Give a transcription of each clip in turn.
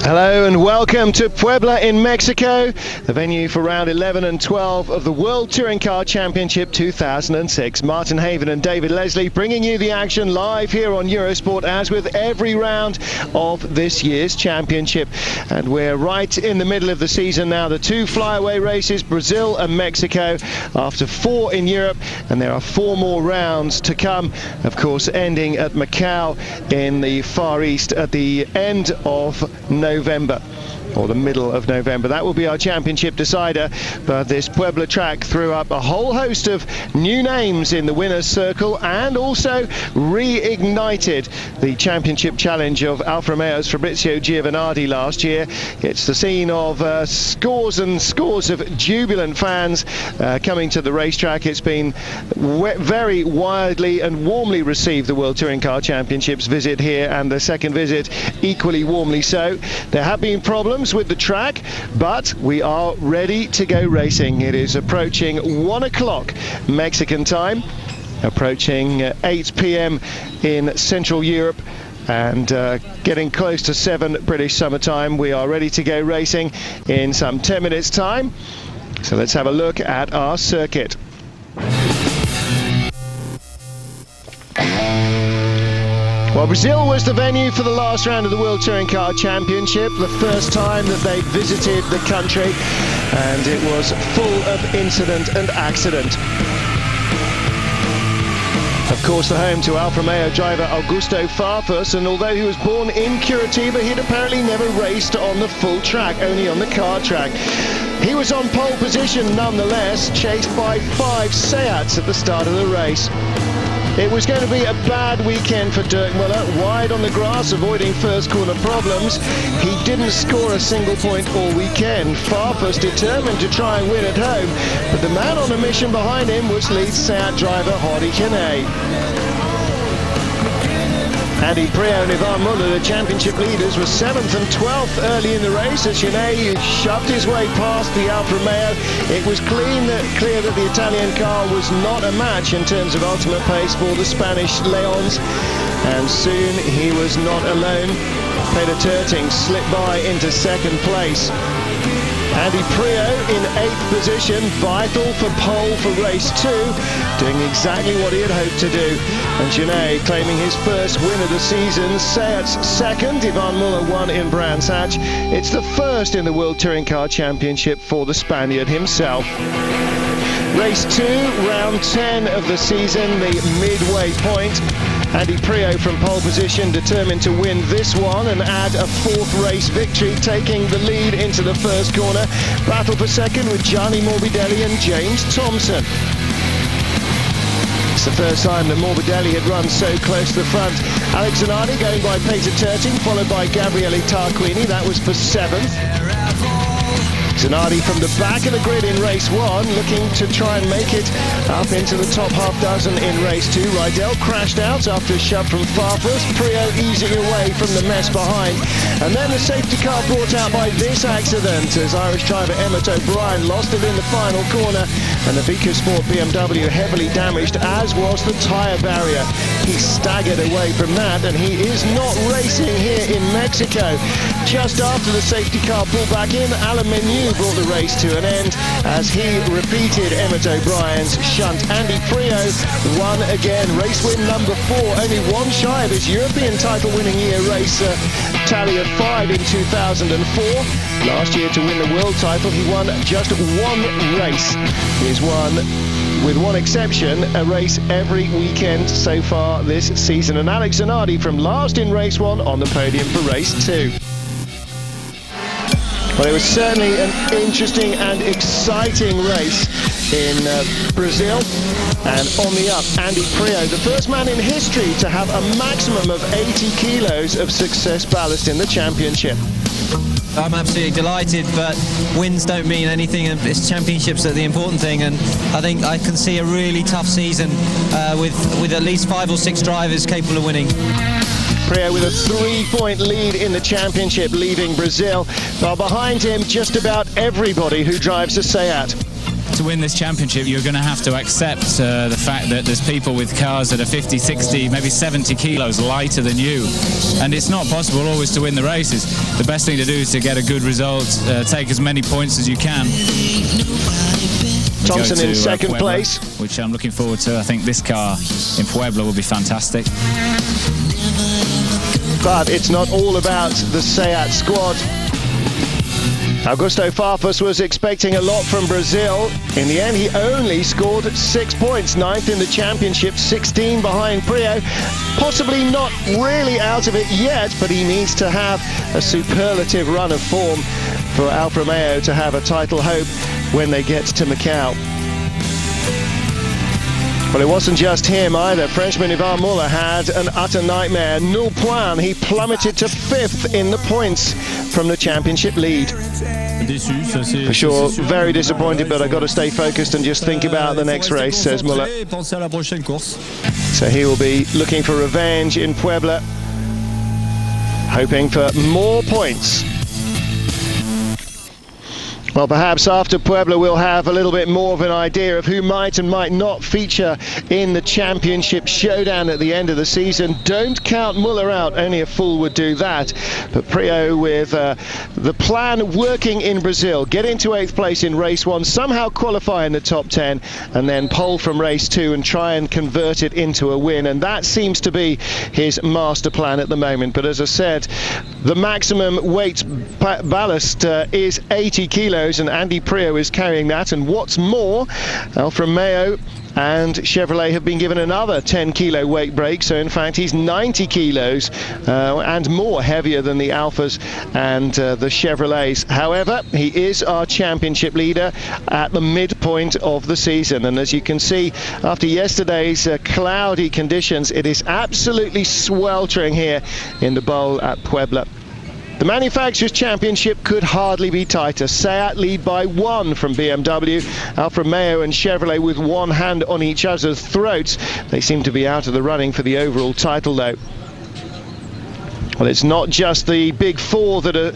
Hello and welcome to Puebla in Mexico, the venue for round 11 and 12 of the World Touring Car Championship 2006. Martin Haven and David Leslie bringing you the action live here on Eurosport, as with every round of this year's championship. And we're right in the middle of the season now. The two flyaway races, Brazil and Mexico, after 4 in Europe, and there are 4 more rounds to come, of course ending at Macau in the Far East at the end of November, or the middle of November. That will be our championship decider. But this Puebla track threw up a whole host of new names in the winner's circle, and also reignited the championship challenge of Alfa Romeo's Fabrizio Giovanardi last year. It's the scene of scores and scores of jubilant fans coming to the racetrack. It's been very widely and warmly received, the World Touring Car Championships visit here, and the second visit equally warmly so. There have been problems with the track, but we are ready to go racing. It is approaching 1 o'clock Mexican time, approaching 8 p.m. in Central Europe, and getting close to 7 British summertime. We are ready to go racing in some 10 minutes time. So let's have a look at our circuit. Well, Brazil was the venue for the last round of the World Touring Car Championship, the first time that they visited the country, and it was full of incident and accident. Of course, the home to Alfa Romeo driver Augusto Farfus, and although he was born in Curitiba, he'd apparently never raced on the full track, only on the car track. He was on pole position nonetheless, chased by 5 Seats at the start of the race. It was going to be a bad weekend for Dirk Muller, wide on the grass, avoiding first corner problems. He didn't score a single point all weekend. Farfus determined to try and win at home, but the man on a mission behind him was lead Seat driver Jordi Canet. Andy Priaulx and Ivan Muller, the championship leaders, were 7th and 12th early in the race as Canet shoved his way past the Alfa Romeo. It was clear that the Italian car was not a match in terms of ultimate pace for the Spanish Leons, and soon he was not alone. Peter Terting slipped by into 2nd place. Andy Priaulx in 8th position, vital for pole for race 2, doing exactly what he had hoped to do. And Canet claiming his first win of the season. Seat's 2nd, Ivan Muller won in Brands Hatch. It's the first in the World Touring Car Championship for the Spaniard himself. Race 2, round 10 of the season, the midway point. Andy Priaulx from pole position, determined to win this one and add a 4th race victory, taking the lead into the first corner. Battle for 2nd with Gianni Morbidelli and James Thompson. It's the first time that Morbidelli had run so close to the front. Alex Zanardi going by Peter Terting, followed by Gabriele Tarquini. That was for 7th. Zanardi from the back of the grid in race 1, looking to try and make it up into the top half dozen in race 2. Rydell crashed out after a shove from Farfus. Priaulx easing away from the mess behind. And then the safety car brought out by this accident, as Irish driver Emmett O'Brien lost it in the final corner, and the VicoSport BMW heavily damaged, as was the tyre barrier. He staggered away from that, and he is not racing here in Mexico. Just after the safety car pulled back in, Alain Menu brought the race to an end as he repeated Emmett O'Brien's shunt. Andy Priaulx won again, race win number 4, only 1 shy of his European title winning year race tally of 5 in 2004. Last year, to win the world title, he won just 1 race. He's won, with one exception, a race every weekend so far this season. And Alex Zanardi from last in race 1 on the podium for race 2. Well, it was certainly an interesting and exciting race in Brazil. And on the up, Andy Priaulx, the first man in history to have a maximum of 80 kilos of success ballast in the championship. I'm absolutely delighted, but wins don't mean anything, and it's championships that are the important thing, and I think I can see a really tough season with at least 5 or 6 drivers capable of winning. Priaulx with a 3-point lead in the championship, leaving Brazil, while behind him just about everybody who drives a Seat. to win this championship, you're going to have to accept the fact that there's people with cars that are 50, 60, maybe 70 kilos lighter than you, and it's not possible always to win the races. The best thing to do is to get a good result, take as many points as you can. Thompson in second Puebla, place, which I'm looking forward to. I think this car in Puebla will be fantastic. but it's not all about the SEAT squad. Augusto Farfus was expecting a lot from Brazil. In the end, he only scored 6 points, 9th in the championship, 16 behind Prio. Possibly not really out of it yet, but he needs to have a superlative run of form for Alfa Romeo to have a title hope when they get to Macau. Well, it wasn't just him either. Frenchman Yvan Muller had an utter nightmare. Nul point, he plummeted to 5th in the points from the championship lead. For sure, very disappointed, but I've got to stay focused and just think about the next race, says Muller. So he will be looking for revenge in Puebla, hoping for more points. Well, perhaps after Puebla we'll have a little bit more of an idea of who might and might not feature in the championship showdown at the end of the season. Don't count Muller out, only a fool would do that. But Prio with the plan working in Brazil, get into 8th place in race 1, somehow qualify in the top 10, and then pole from race 2 and try and convert it into a win. And that seems to be his master plan at the moment. But as I said, the maximum weight ballast is 80 kilos. And Andy Prio is carrying that, and what's more, Alfa Romeo and Chevrolet have been given another 10 kilo weight break, so in fact he's 90 kilos and more heavier than the Alfas and the Chevrolets. However, he is our championship leader at the midpoint of the season, and as you can see after yesterday's cloudy conditions, it is absolutely sweltering here in the bowl at Puebla. The Manufacturers' Championship could hardly be tighter. SEAT lead by 1 from BMW. Alfa Romeo and Chevrolet with one hand on each other's throats. They seem to be out of the running for the overall title, though. Well, it's not just the big four that are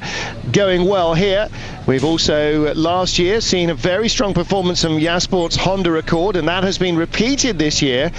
going well here. We've also last year seen a very strong performance from Jasport's Honda Accord, and that has been repeated this year.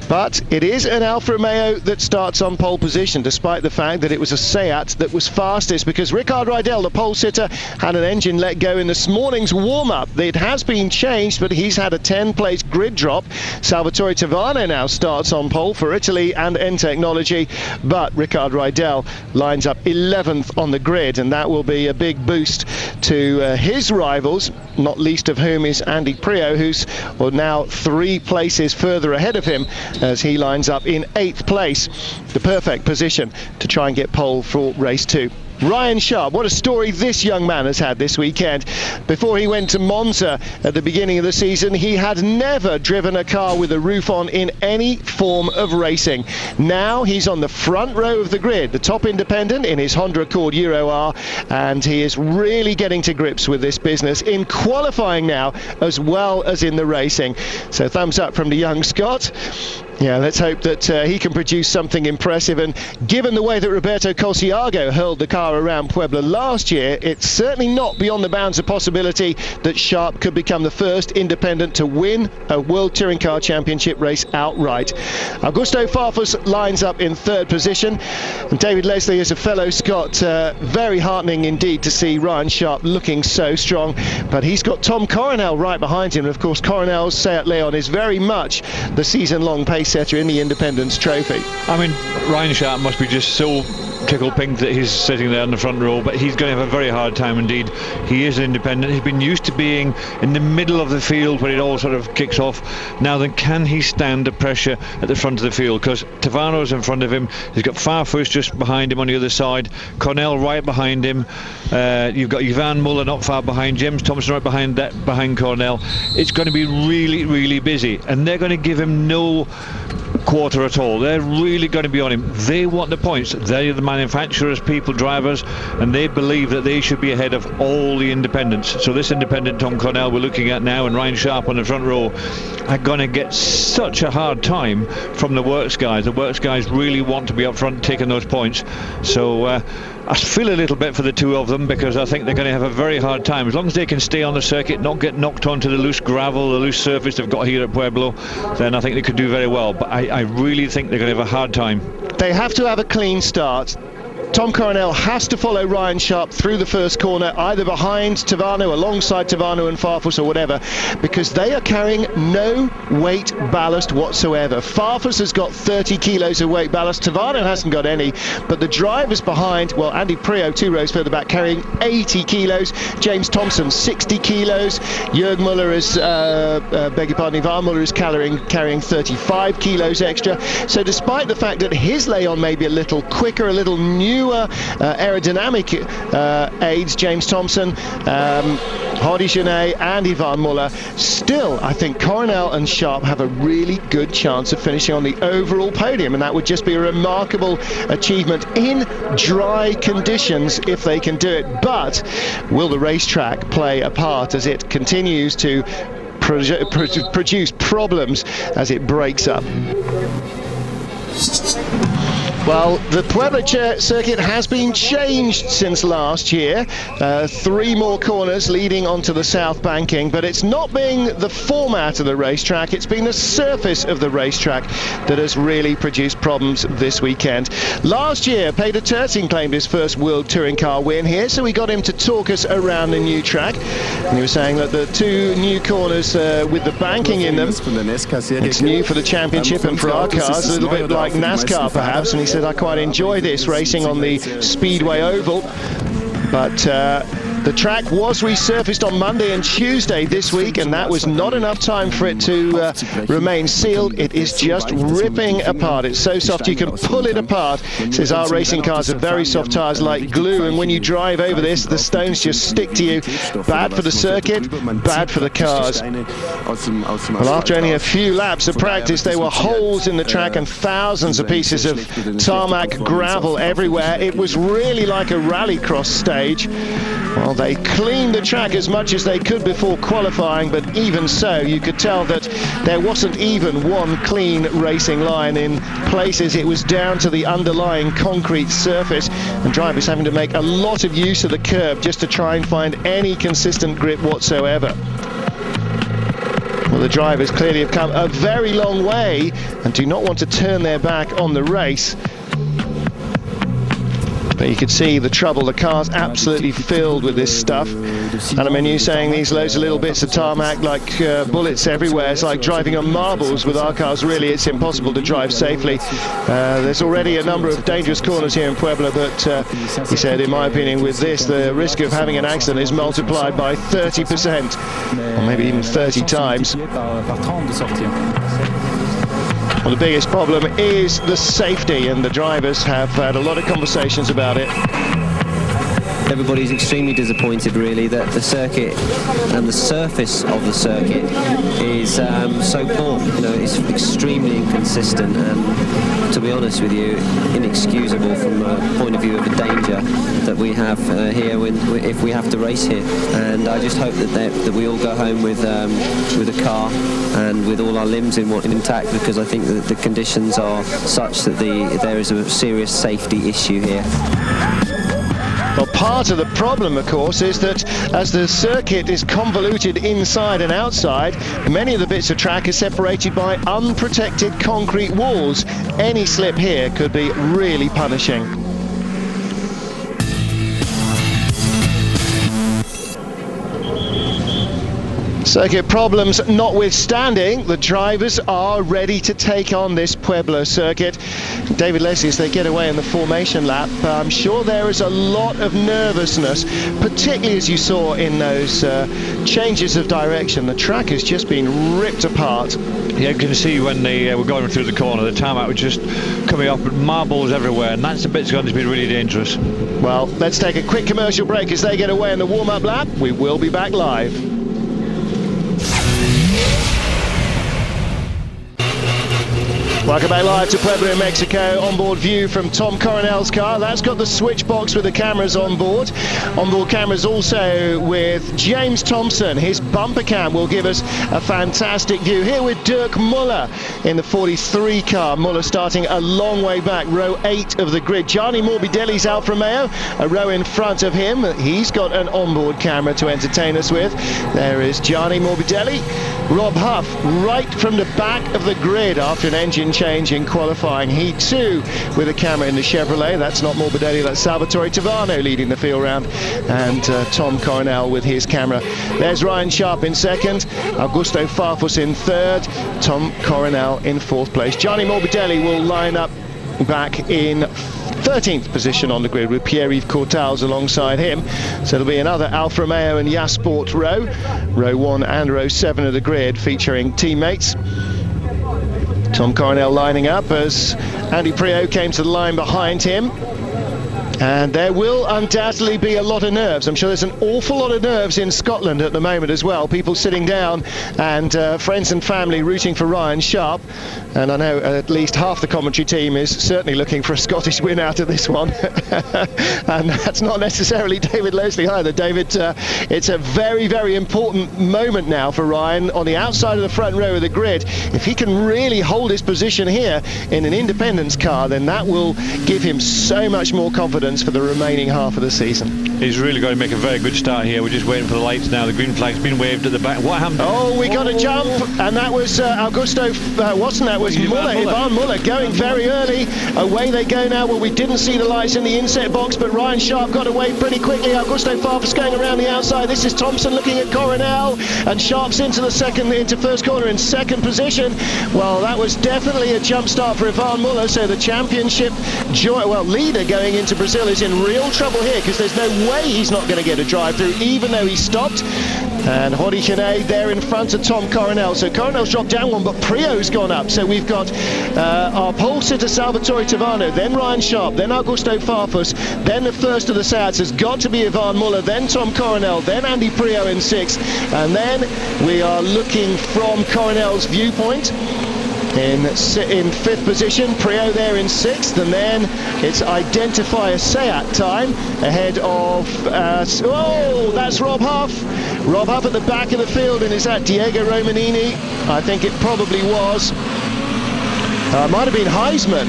But it is an Alfa Romeo that starts on pole position, despite the fact that it was a SEAT that was fastest, because Rickard Rydell, the pole sitter, had an engine let go in this morning's warm-up. It has been changed, but he's had a 10-place grid drop. Salvatore Tavano now starts on pole for Italy and N Technology, but Rickard Rydell lines up 11th on the grid, and that will be a big boost to his rivals, not least of whom is Andy Prio, who's now 3 places further ahead of him as he lines up in 8th place, the perfect position to try and get pole for race 2. Ryan Sharp, what a story this young man has had this weekend. Before he went to Monza at the beginning of the season, he had never driven a car with a roof on in any form of racing. Now he's on the front row of the grid, the top independent in his Honda Accord Euro R, and he is really getting to grips with this business in qualifying now as well as in the racing. So thumbs up from the young Scot. Yeah, let's hope that he can produce something impressive, and given the way that Roberto Colciago hurled the car around Puebla last year, it's certainly not beyond the bounds of possibility that Sharp could become the first independent to win a World Touring Car Championship race outright. Augusto Farfus lines up in 3rd position, and David Leslie is a fellow Scot. Very heartening indeed to see Ryan Sharp looking so strong, but he's got Tom Coronel right behind him. Of course, Coronel's Seat Leon is very much the season-long pace setter in the Independence Trophy. I mean, Ryan Sharp must be just so tickled pink that he's sitting there in the front row, but he's going to have a very hard time indeed. He is an independent. He's been used to being in the middle of the field where it all sort of kicks off. Now then, can he stand the pressure at the front of the field? Because Tavano's in front of him. He's got Farfus just behind him on the other side. Cornell right behind him. You've got Yvan Muller not far behind. James Thompson right behind Cornell. It's going to be really, really busy, and they're going to give him no quarter at all. They're really going to be on him. They want the points. They're the manufacturers, people, drivers, and they believe that they should be ahead of all the independents. So this independent, Tom Cornell, we're looking at now, and Ryan Sharp on the front row, are going to get such a hard time from the works guys. The works guys really want to be up front taking those points. So I feel a little bit for the two of them, because I think they're going to have a very hard time. As long as they can stay on the circuit, not get knocked onto the loose gravel, the loose surface they've got here at Puebla, then I think they could do very well. But I really think they're going to have a hard time. They have to have a clean start. Tom Coronel has to follow Ryan Sharp through the first corner, either behind Tavano, alongside Tavano and Farfus or whatever, because they are carrying no weight ballast whatsoever. Farfus has got 30 kilos of weight ballast, Tavano hasn't got any, but the drivers behind, well, Andy Prio 2 rows further back, carrying 80 kilos, James Thompson 60 kilos, Jörg Muller is, beg your pardon, Ivan Muller is carrying 35 kilos extra. So despite the fact that his lay-on may be a little quicker, a little newer aerodynamic aids, James Thompson, Hardy Genet and Ivan Muller, still I think Coronel and Sharp have a really good chance of finishing on the overall podium, and that would just be a remarkable achievement in dry conditions if they can do it. But will the racetrack play a part as it continues to produce problems as it breaks up? Well, the Puebla circuit has been changed since last year. 3 more corners leading onto the south banking, but it's not been the format of the racetrack, it's been the surface of the racetrack that has really produced problems this weekend. Last year, Peter Terting claimed his first World Touring Car win here, so we got him to talk us around the new track. And he was saying that the 2 new corners with the banking in them, it's new for the championship and for our cars, a little bit like NASCAR perhaps, and he said, I quite enjoy this racing on the Speedway Oval, but the track was resurfaced on Monday and Tuesday this week, and that was not enough time for it to remain sealed. It is just ripping apart. It's so soft you can pull it apart. It says our racing cars have very soft tyres like glue, and when you drive over this, the stones just stick to you. Bad for the circuit, bad for the cars. Well, after only a few laps of practice, there were holes in the track and thousands of pieces of tarmac gravel everywhere. It was really like a rallycross stage. Well, they cleaned the track as much as they could before qualifying, but even so, you could tell that there wasn't even one clean racing line. In places, it was down to the underlying concrete surface, and drivers having to make a lot of use of the curb just to try and find any consistent grip whatsoever. Well, the drivers clearly have come a very long way and do not want to turn their back on the race. But you could see the trouble. The car's absolutely filled with this stuff. And I mean, you saying these loads of little bits of tarmac like bullets everywhere. It's like driving on marbles with our cars. Really, it's impossible to drive safely. There's already a number of dangerous corners here in Puebla, but he said, in my opinion, with this, the risk of having an accident is multiplied by 30%, or maybe even 30 times. Well, the biggest problem is the safety, and the drivers have had a lot of conversations about it. Everybody's extremely disappointed, really, that the circuit and the surface of the circuit is so poor. You know, it's extremely inconsistent, and to be honest with you, inexcusable from a point of view of the danger that we have here if we have to race here. And I just hope that we all go home with a car and with all our limbs intact, because I think that the conditions are such that there is a serious safety issue here. Well, part of the problem, of course, is that as the circuit is convoluted inside and outside, many of the bits of track are separated by unprotected concrete walls. Any slip here could be really punishing. Circuit problems notwithstanding, the drivers are ready to take on this Puebla circuit. David Leslie, as they get away in the formation lap, I'm sure there is a lot of nervousness, particularly as you saw in those changes of direction. The track has just been ripped apart. Yeah, you can see when they were going through the corner, the tarmac was just coming up with marbles everywhere, and that's the bit's going to be really dangerous. Well, let's take a quick commercial break as they get away in the warm-up lap. We will be back live. Welcome back live to Puebla in Mexico. Onboard view from Tom Coronel's car. That's got the switch box with the cameras on board. Onboard cameras also with James Thompson. His bumper cam will give us a fantastic view. Here with Dirk Muller in the 43 car. Muller starting a long way back, row 8 of the grid. Gianni Morbidelli's Alfa Romeo, a row in front of him. He's got an onboard camera to entertain us with. There is Gianni Morbidelli. Rob Huff right from the back of the grid after an engine change in qualifying. He too with a camera in the Chevrolet. That's not Morbidelli, that's Salvatore Tavano leading the field round, and Tom Coronel with his camera. There's Ryan Sharp in second, Augusto Farfus in third, Tom Coronel in fourth place. Gianni Morbidelli will line up back in 13th position on the grid with Pierre-Yves Courtals alongside him. So it'll be another Alfa Romeo and Yas Sport row 1 and row 7 of the grid featuring teammates. Tom Coronel lining up as Andy Priaulx came to the line behind him. And there will undoubtedly be a lot of nerves. I'm sure there's an awful lot of nerves in Scotland at the moment as well. People sitting down and friends and family rooting for Ryan Sharp. And I know at least half the commentary team is certainly looking for a Scottish win out of this one. And that's not necessarily David Leslie either. David, it's a very, very important moment now for Ryan on the outside of the front row of the grid. If he can really hold his position here in an independence car, then that will give him so much more confidence for the remaining half of the season. He's really got to make a very good start here. We're just waiting for the lights now. The green flag's been waved at the back. What happened? Oh, we got a jump, and that was Augusto, wasn't that? Was Ivan Muller going very early. Away they go now. Well, we didn't see the lights in the inset box, but Ryan Sharp got away pretty quickly. Augusto Farfus going around the outside. This is Thompson looking at Coronel, and Sharp's into first corner in second position. Well, that was definitely a jump start for Ivan Muller. So the championship leader going into Brazil is in real trouble here, because there's no way he's not going to get a drive through, even though he stopped. And Horikene there in front of Tom Coronel. So Coronel's dropped down one, but Priaulx's gone up. So we've got our pole sitter Salvatore Tavano, then Ryan Sharp, then Augusto Farfus, then the first of the Sads has got to be Ivan Muller, then Tom Coronel, then Andy Priaulx in sixth, and then we are looking from Coronel's viewpoint. In fifth position, Priaulx there in sixth, and then it's identify a Seat time ahead of that's Rob Huff. Rob Huff at the back of the field, and is that Diego Romanini? I think it probably was. Might have been Heisman.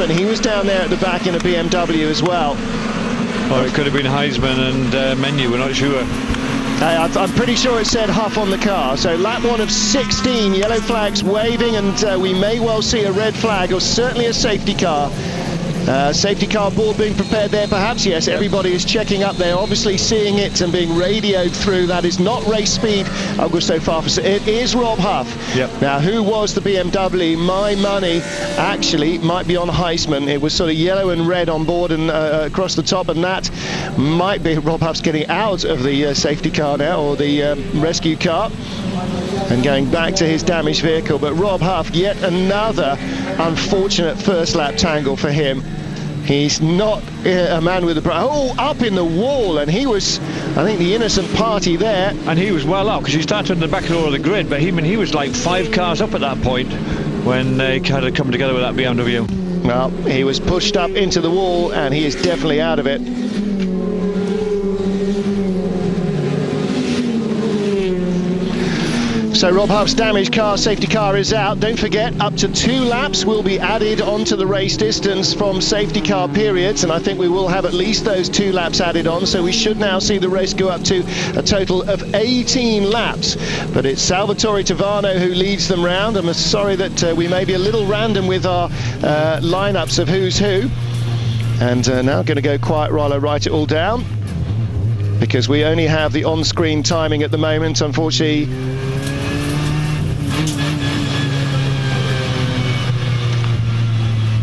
He was down there at the back in a BMW as well. Or it could have been Heisman and Menu, we're not sure. I'm pretty sure it said Huff on the car. So lap 1 of 16, yellow flags waving, and we may well see a red flag, or certainly a safety car. Safety car board being prepared there, perhaps. Yes, everybody is checking up there, obviously seeing it and being radioed through. That is not race speed, Augusto Farfus. It is Rob Huff. Yep. Now, who was the BMW? My money actually might be on Heisman. It was sort of yellow and red on board and across the top, and that might be Rob Huff's getting out of the safety car now, or the rescue car, and going back to his damaged vehicle. But Rob Huff, yet another unfortunate first lap tangle for him. He's not a man with a up in the wall, and he was, I think, the innocent party there. And he was well up, because he started in the back row of the grid, but he was like 5 cars up at that point when he had to come together with that BMW. Well, he was pushed up into the wall, and he is definitely out of it. So Rob Huff's damaged car, safety car, is out. Don't forget, up to 2 laps will be added onto the race distance from safety car periods, and I think we will have at least those 2 laps added on, so we should now see the race go up to a total of 18 laps. But it's Salvatore Tavano who leads them round. I'm sorry that we may be a little random with our lineups of who's who. And now going to go quiet while I write it all down, because we only have the on-screen timing at the moment, unfortunately.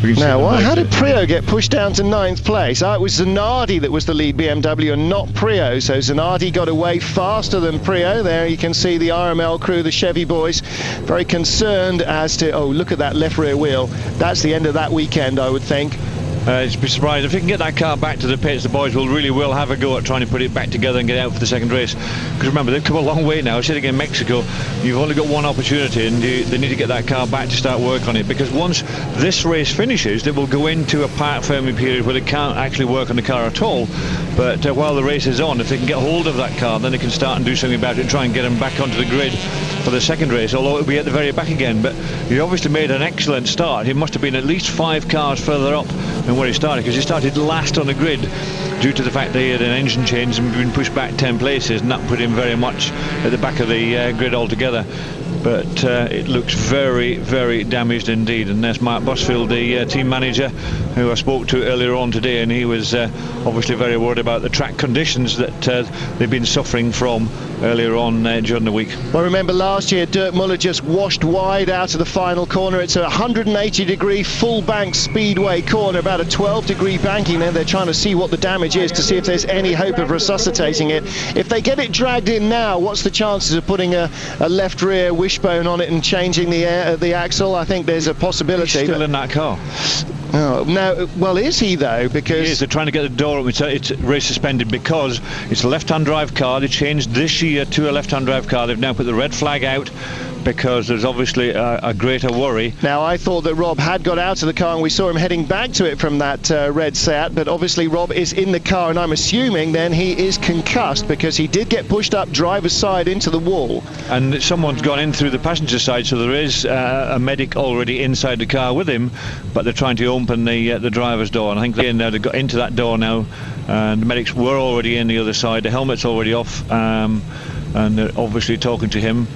Now, how did Priaulx get pushed down to 9th place? It was Zanardi that was the lead BMW and not Priaulx. So Zanardi got away faster than Priaulx. There you can see the RML crew, the Chevy boys, very concerned as to, oh, look at that left rear wheel. That's the end of that weekend, I would think. Just be surprised if they can get that car back to the pits. The boys will have a go at trying to put it back together and get out for the second race. Because remember, they've come a long way now. Sitting in Mexico, you've only got one opportunity, and they need to get that car back to start work on it. Because once this race finishes, they will go into a part firming period where they can't actually work on the car at all. But while the race is on, if they can get hold of that car, then they can start and do something about it and try and get them back onto the grid for the second race, although it'll be at the very back again. But he obviously made an excellent start. He must have been at least 5 cars further up than where he started, because he started last on the grid due to the fact that he had an engine change and been pushed back 10 places, and that put him very much at the back of the grid altogether. But it looks very, very damaged indeed. And there's Mark Busfield, the team manager, who I spoke to earlier on today, and he was obviously very worried about the track conditions that they've been suffering from earlier on during the week. Well, remember last year Dirk Muller just washed wide out of the final corner. It's a 180-degree full bank speedway corner, about a 12-degree banking there. They're trying to see what the damage is to see if there's any hope of resuscitating it. If they get it dragged in now, what's the chances of putting a left rear wishbone on it and changing the axle? I think there's a possibility. He's still in that car. Oh, no, well, is he though? Because he is. They're trying to get the door up. It's race suspended because it's a left-hand drive car. They changed this year to a left-hand drive car. They've now put the red flag out because there's obviously a greater worry. Now, I thought that Rob had got out of the car and we saw him heading back to it from that red Seat, but obviously Rob is in the car, and I'm assuming then he is concussed because he did get pushed up driver's side into the wall. And someone's gone in through the passenger side, so there is a medic already inside the car with him, but they're trying to open the driver's door, and I think they've got into that door now, and the medics were already in the other side. The helmet's already off, and they're obviously talking to him.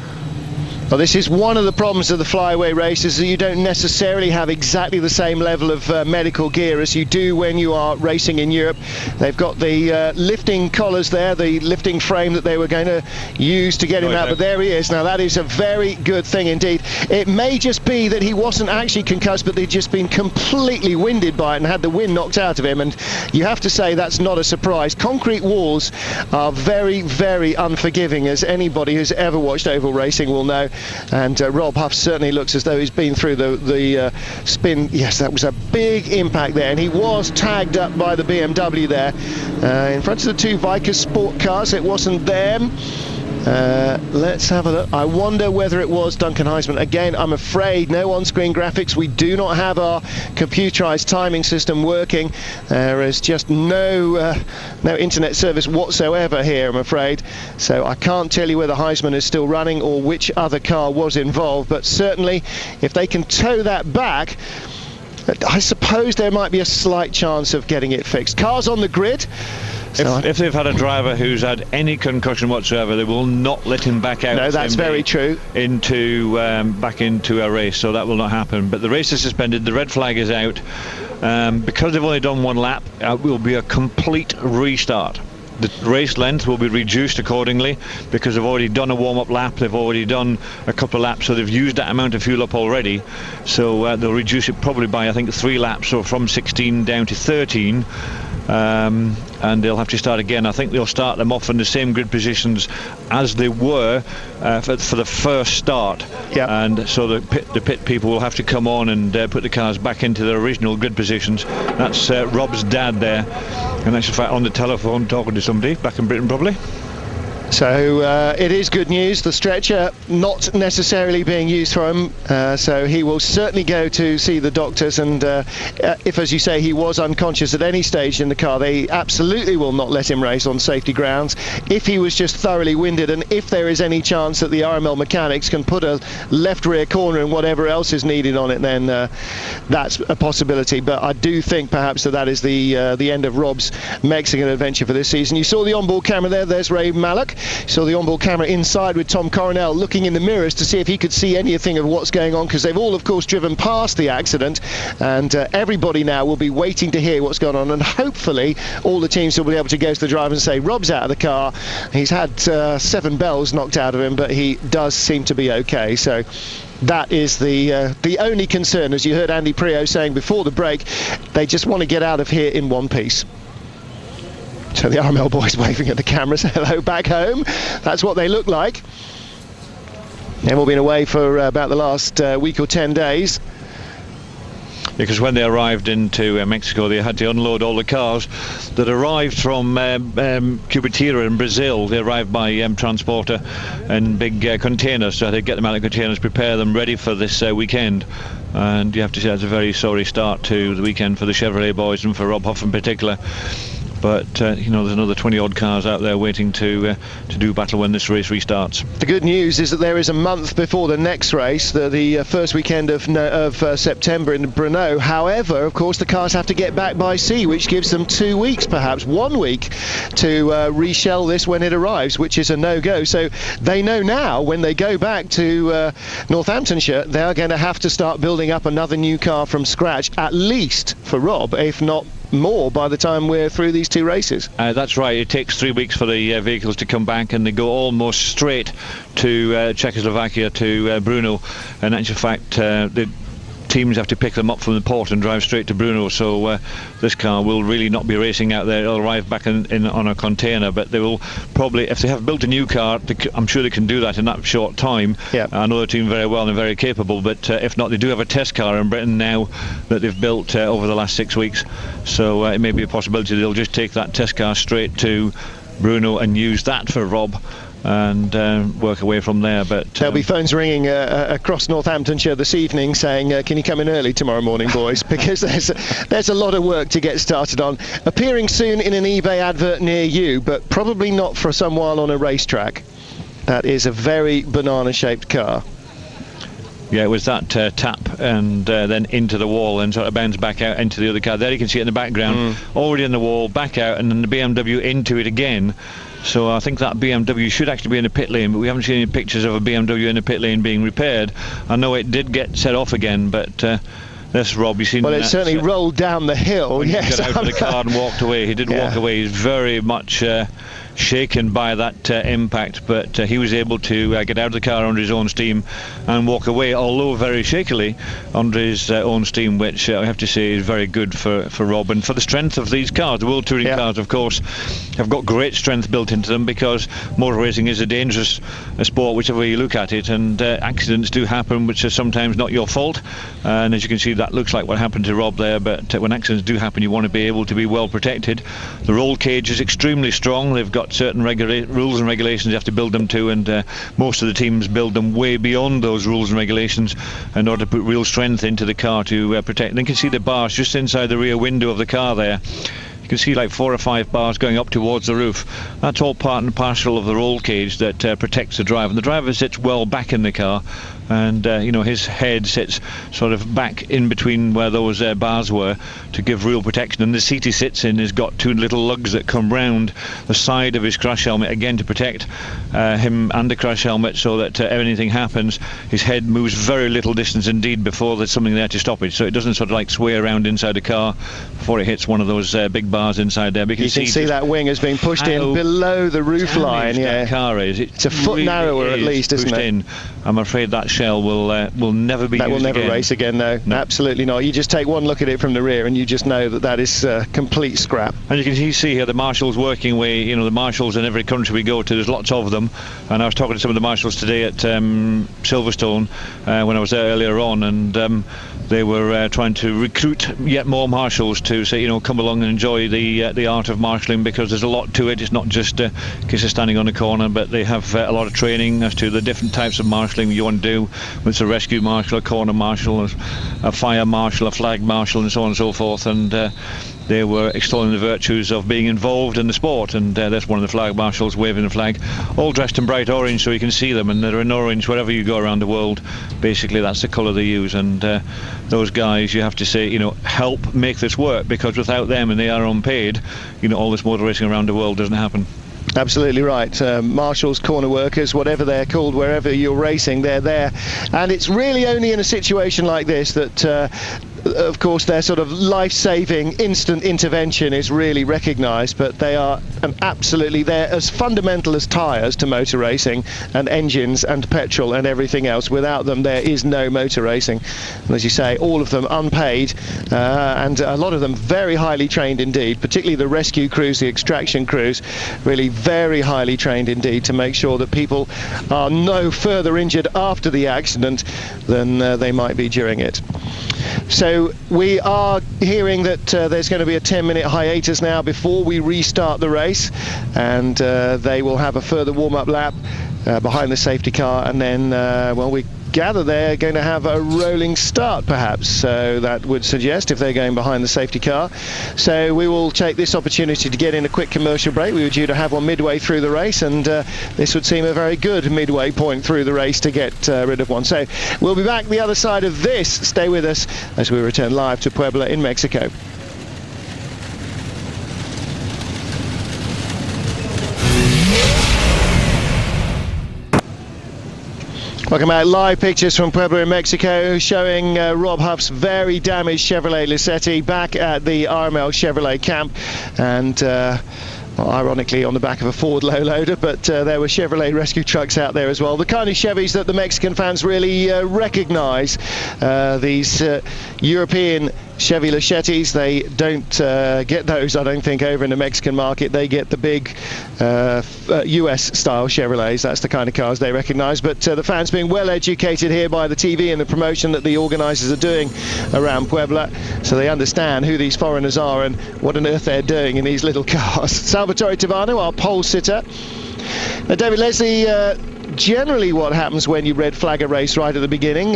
Well, this is one of the problems of the flyaway races, that you don't necessarily have exactly the same level of medical gear as you do when you are racing in Europe. They've got the lifting collars there, the lifting frame that they were going to use to get him out, but there he is. Now, that is a very good thing indeed. It may just be that he wasn't actually concussed, but they'd just been completely winded by it and had the wind knocked out of him, and you have to say that's not a surprise. Concrete walls are very, very unforgiving, as anybody who's ever watched oval racing will know. And Rob Huff certainly looks as though he's been through the spin. Yes, that was a big impact there, and he was tagged up by the BMW there in front of the 2 Vickers sport cars. It wasn't them. Let's have a look. I wonder whether it was Duncan Heisman. Again, I'm afraid no on-screen graphics. We do not have our computerized timing system working. There is just no internet service whatsoever here, I'm afraid. So I can't tell you whether Heisman is still running or which other car was involved. But certainly, if they can tow that back, I suppose there might be a slight chance of getting it fixed. Cars on the grid. If they've had a driver who's had any concussion whatsoever, they will not let him back out. No, that's very true. Back into a race, so that will not happen. But the race is suspended. The red flag is out. Because they've only done 1 lap, it will be a complete restart. The race length will be reduced accordingly because they've already done a warm-up lap, they've already done a couple of laps, so they've used that amount of fuel up already. So they'll reduce it probably by, I think, 3 laps, or from 16 down to 13. And they'll have to start again. I think they'll start them off in the same grid positions as they were for the first start. Yep. And so the pit people will have to come on and put the cars back into their original grid positions. That's Rob's dad there, and that's in fact on the telephone talking to somebody back in Britain probably. So it is good news. The stretcher not necessarily being used for him, so he will certainly go to see the doctors, and if, as you say, he was unconscious at any stage in the car, they absolutely will not let him race on safety grounds. If he was just thoroughly winded, and if there is any chance that the RML mechanics can put a left rear corner and whatever else is needed on it, then that's a possibility. But I do think perhaps that is the end of Rob's Mexican adventure for this season. You saw the onboard camera there. There's Ray Mallock. Saw the onboard camera inside with Tom Coronel looking in the mirrors to see if he could see anything of what's going on, because they've all, of course, driven past the accident, and everybody now will be waiting to hear what's going on, and hopefully all the teams will be able to go to the driver and say, Rob's out of the car. He's had 7 bells knocked out of him, but he does seem to be okay. So that is the only concern, as you heard Andy Prio saying before the break. They just want to get out of here in one piece. So the RML boys waving at the cameras, hello back home. That's what they look like. They've all been away for about the last week or 10 days. because when they arrived into Mexico, they had to unload all the cars that arrived from Cupertino in Brazil. They arrived by transporter and big containers, so they get them out of the containers, prepare them ready for this weekend. And you have to say that's a very sorry start to the weekend for the Chevrolet boys and for Rob Huff in particular. But there's another 20-odd cars out there waiting to do battle when this race restarts. The good news is that there is a month before the next race, the first weekend of September in Brno. However, of course, the cars have to get back by sea, which gives them 2 weeks, perhaps 1 week, to reshell this when it arrives, which is a no-go. So they know now when they go back to Northamptonshire, they are going to have to start building up another new car from scratch, at least for Rob, if not more, by the time we're through these 2 races. That's right. It takes 3 weeks for the vehicles to come back, and they go almost straight to Czechoslovakia, to Brno. And in actual fact, the teams have to pick them up from the port and drive straight to Brno. So this car will really not be racing out there. It'll arrive back in on a container, but they will probably, if they have built a new car, I'm sure they can do that in that short time. Yeah. I know the team very well and very capable, but if not, they do have a test car in Britain now that they've built over the last 6 weeks. So it may be a possibility they'll just take that test car straight to Brno and use that for Rob and work away from there. But there'll be phones ringing across Northamptonshire this evening saying, can you come in early tomorrow morning, boys? Because there's a lot of work to get started on. Appearing soon in an eBay advert near you, but probably not for some while on a racetrack. That is a very banana-shaped car. Yeah, it was that tap and then into the wall and sort of bounced back out into the other car. There you can see it in the background, already in the wall, back out, and then the BMW into it again. So I think that BMW should actually be in a pit lane, but we haven't seen any pictures of a BMW in a pit lane being repaired. I know it did get set off again, but this Rob, you've seen. Well, it certainly rolled down the hill. Yes, got out of the car and walked away. He did walk away. He's very much shaken by that impact, but he was able to get out of the car under his own steam and walk away, although very shakily under his own steam, which I have to say is very good for Rob and for the strength of these cars. The World Touring cars, of course, have got great strength built into them, because motor racing is a dangerous sport whichever way you look at it, and accidents do happen which are sometimes not your fault, and as you can see, that looks like what happened to Rob there. But when accidents do happen, you want to be able to be well protected. The roll cage is extremely strong. They've got certain rules and regulations you have to build them to, and most of the teams build them way beyond those rules and regulations in order to put real strength into the car to protect. And you can see the bars just inside the rear window of the car there. You can see like 4 or 5 bars going up towards the roof. That's all part and parcel of the roll cage that protects the driver. And the driver sits well back in the car, and his head sits sort of back in between where those bars were to give real protection. And the seat he sits in has got 2 little lugs that come round the side of his crash helmet, again to protect him and the crash helmet, so that if anything happens, his head moves very little distance indeed before there's something there to stop it, so it doesn't sort of like sway around inside the car before it hits one of those big bars inside there. But you can see that wing has been pushed in below the roof line. That car is. It's a foot narrower at least, isn't it? I'm afraid that shell will never be used again. That will never race again, no. Absolutely not. You just take one look at it from the rear and you just know that is complete scrap. And you can see here the marshals working away. The marshals in every country we go to, there's lots of them, and I was talking to some of the marshals today at Silverstone when I was there earlier on, and they were trying to recruit yet more marshals to say, come along and enjoy the art of marshalling, because there's a lot to it. It's not just a case of standing on a corner, but they have a lot of training as to the different types of marshalling you want to do. Whether it's a rescue marshal, a corner marshal, a fire marshal, a flag marshal, and so on and so forth. And they were extolling the virtues of being involved in the sport, and that's one of the flag marshals waving the flag, all dressed in bright orange so you can see them, and they're in orange wherever you go around the world. Basically that's the colour they use, and those guys, you have to say, help make this work, because without them, and they are unpaid, all this motor racing around the world doesn't happen. Absolutely right. Marshals, corner workers, whatever they're called, wherever you're racing, they're there. And it's really only in a situation like this that of course their sort of life-saving instant intervention is really recognised, but they are they're as fundamental as tyres to motor racing, and engines and petrol and everything else. Without them there is no motor racing, and as you say, all of them unpaid, and a lot of them very highly trained indeed, particularly the rescue crews, the extraction crews, really very highly trained indeed, to make sure that people are no further injured after the accident than they might be during it. So we are hearing that there's going to be a 10-minute hiatus now before we restart the race, and they will have a further warm-up lap behind the safety car, and then well, we gather they're going to have a rolling start perhaps, so that would suggest if they're going behind the safety car. So we will take this opportunity to get in a quick commercial break. We were due to have one midway through the race, and this would seem a very good midway point through the race to get rid of one. So we'll be back the other side of this. Stay with us as we return live to Puebla in Mexico. Welcome back. Live pictures from Puebla in Mexico showing Rob Huff's very damaged Chevrolet Lucetti back at the RML Chevrolet camp, and well, ironically on the back of a Ford low loader, but there were Chevrolet rescue trucks out there as well. The kind of Chevys that the Mexican fans really recognise. These European Chevy Lucettis, they don't get those, I don't think, over in the Mexican market. They get the big US style Chevrolets. That's the kind of cars they recognise. But the fans being well educated here by the TV and the promotion that the organisers are doing around Puebla, so they understand who these foreigners are and what on earth they're doing in these little cars. Salvatore Tavano, our pole sitter. Now, David Leslie, generally what happens when you red flag a race right at the beginning,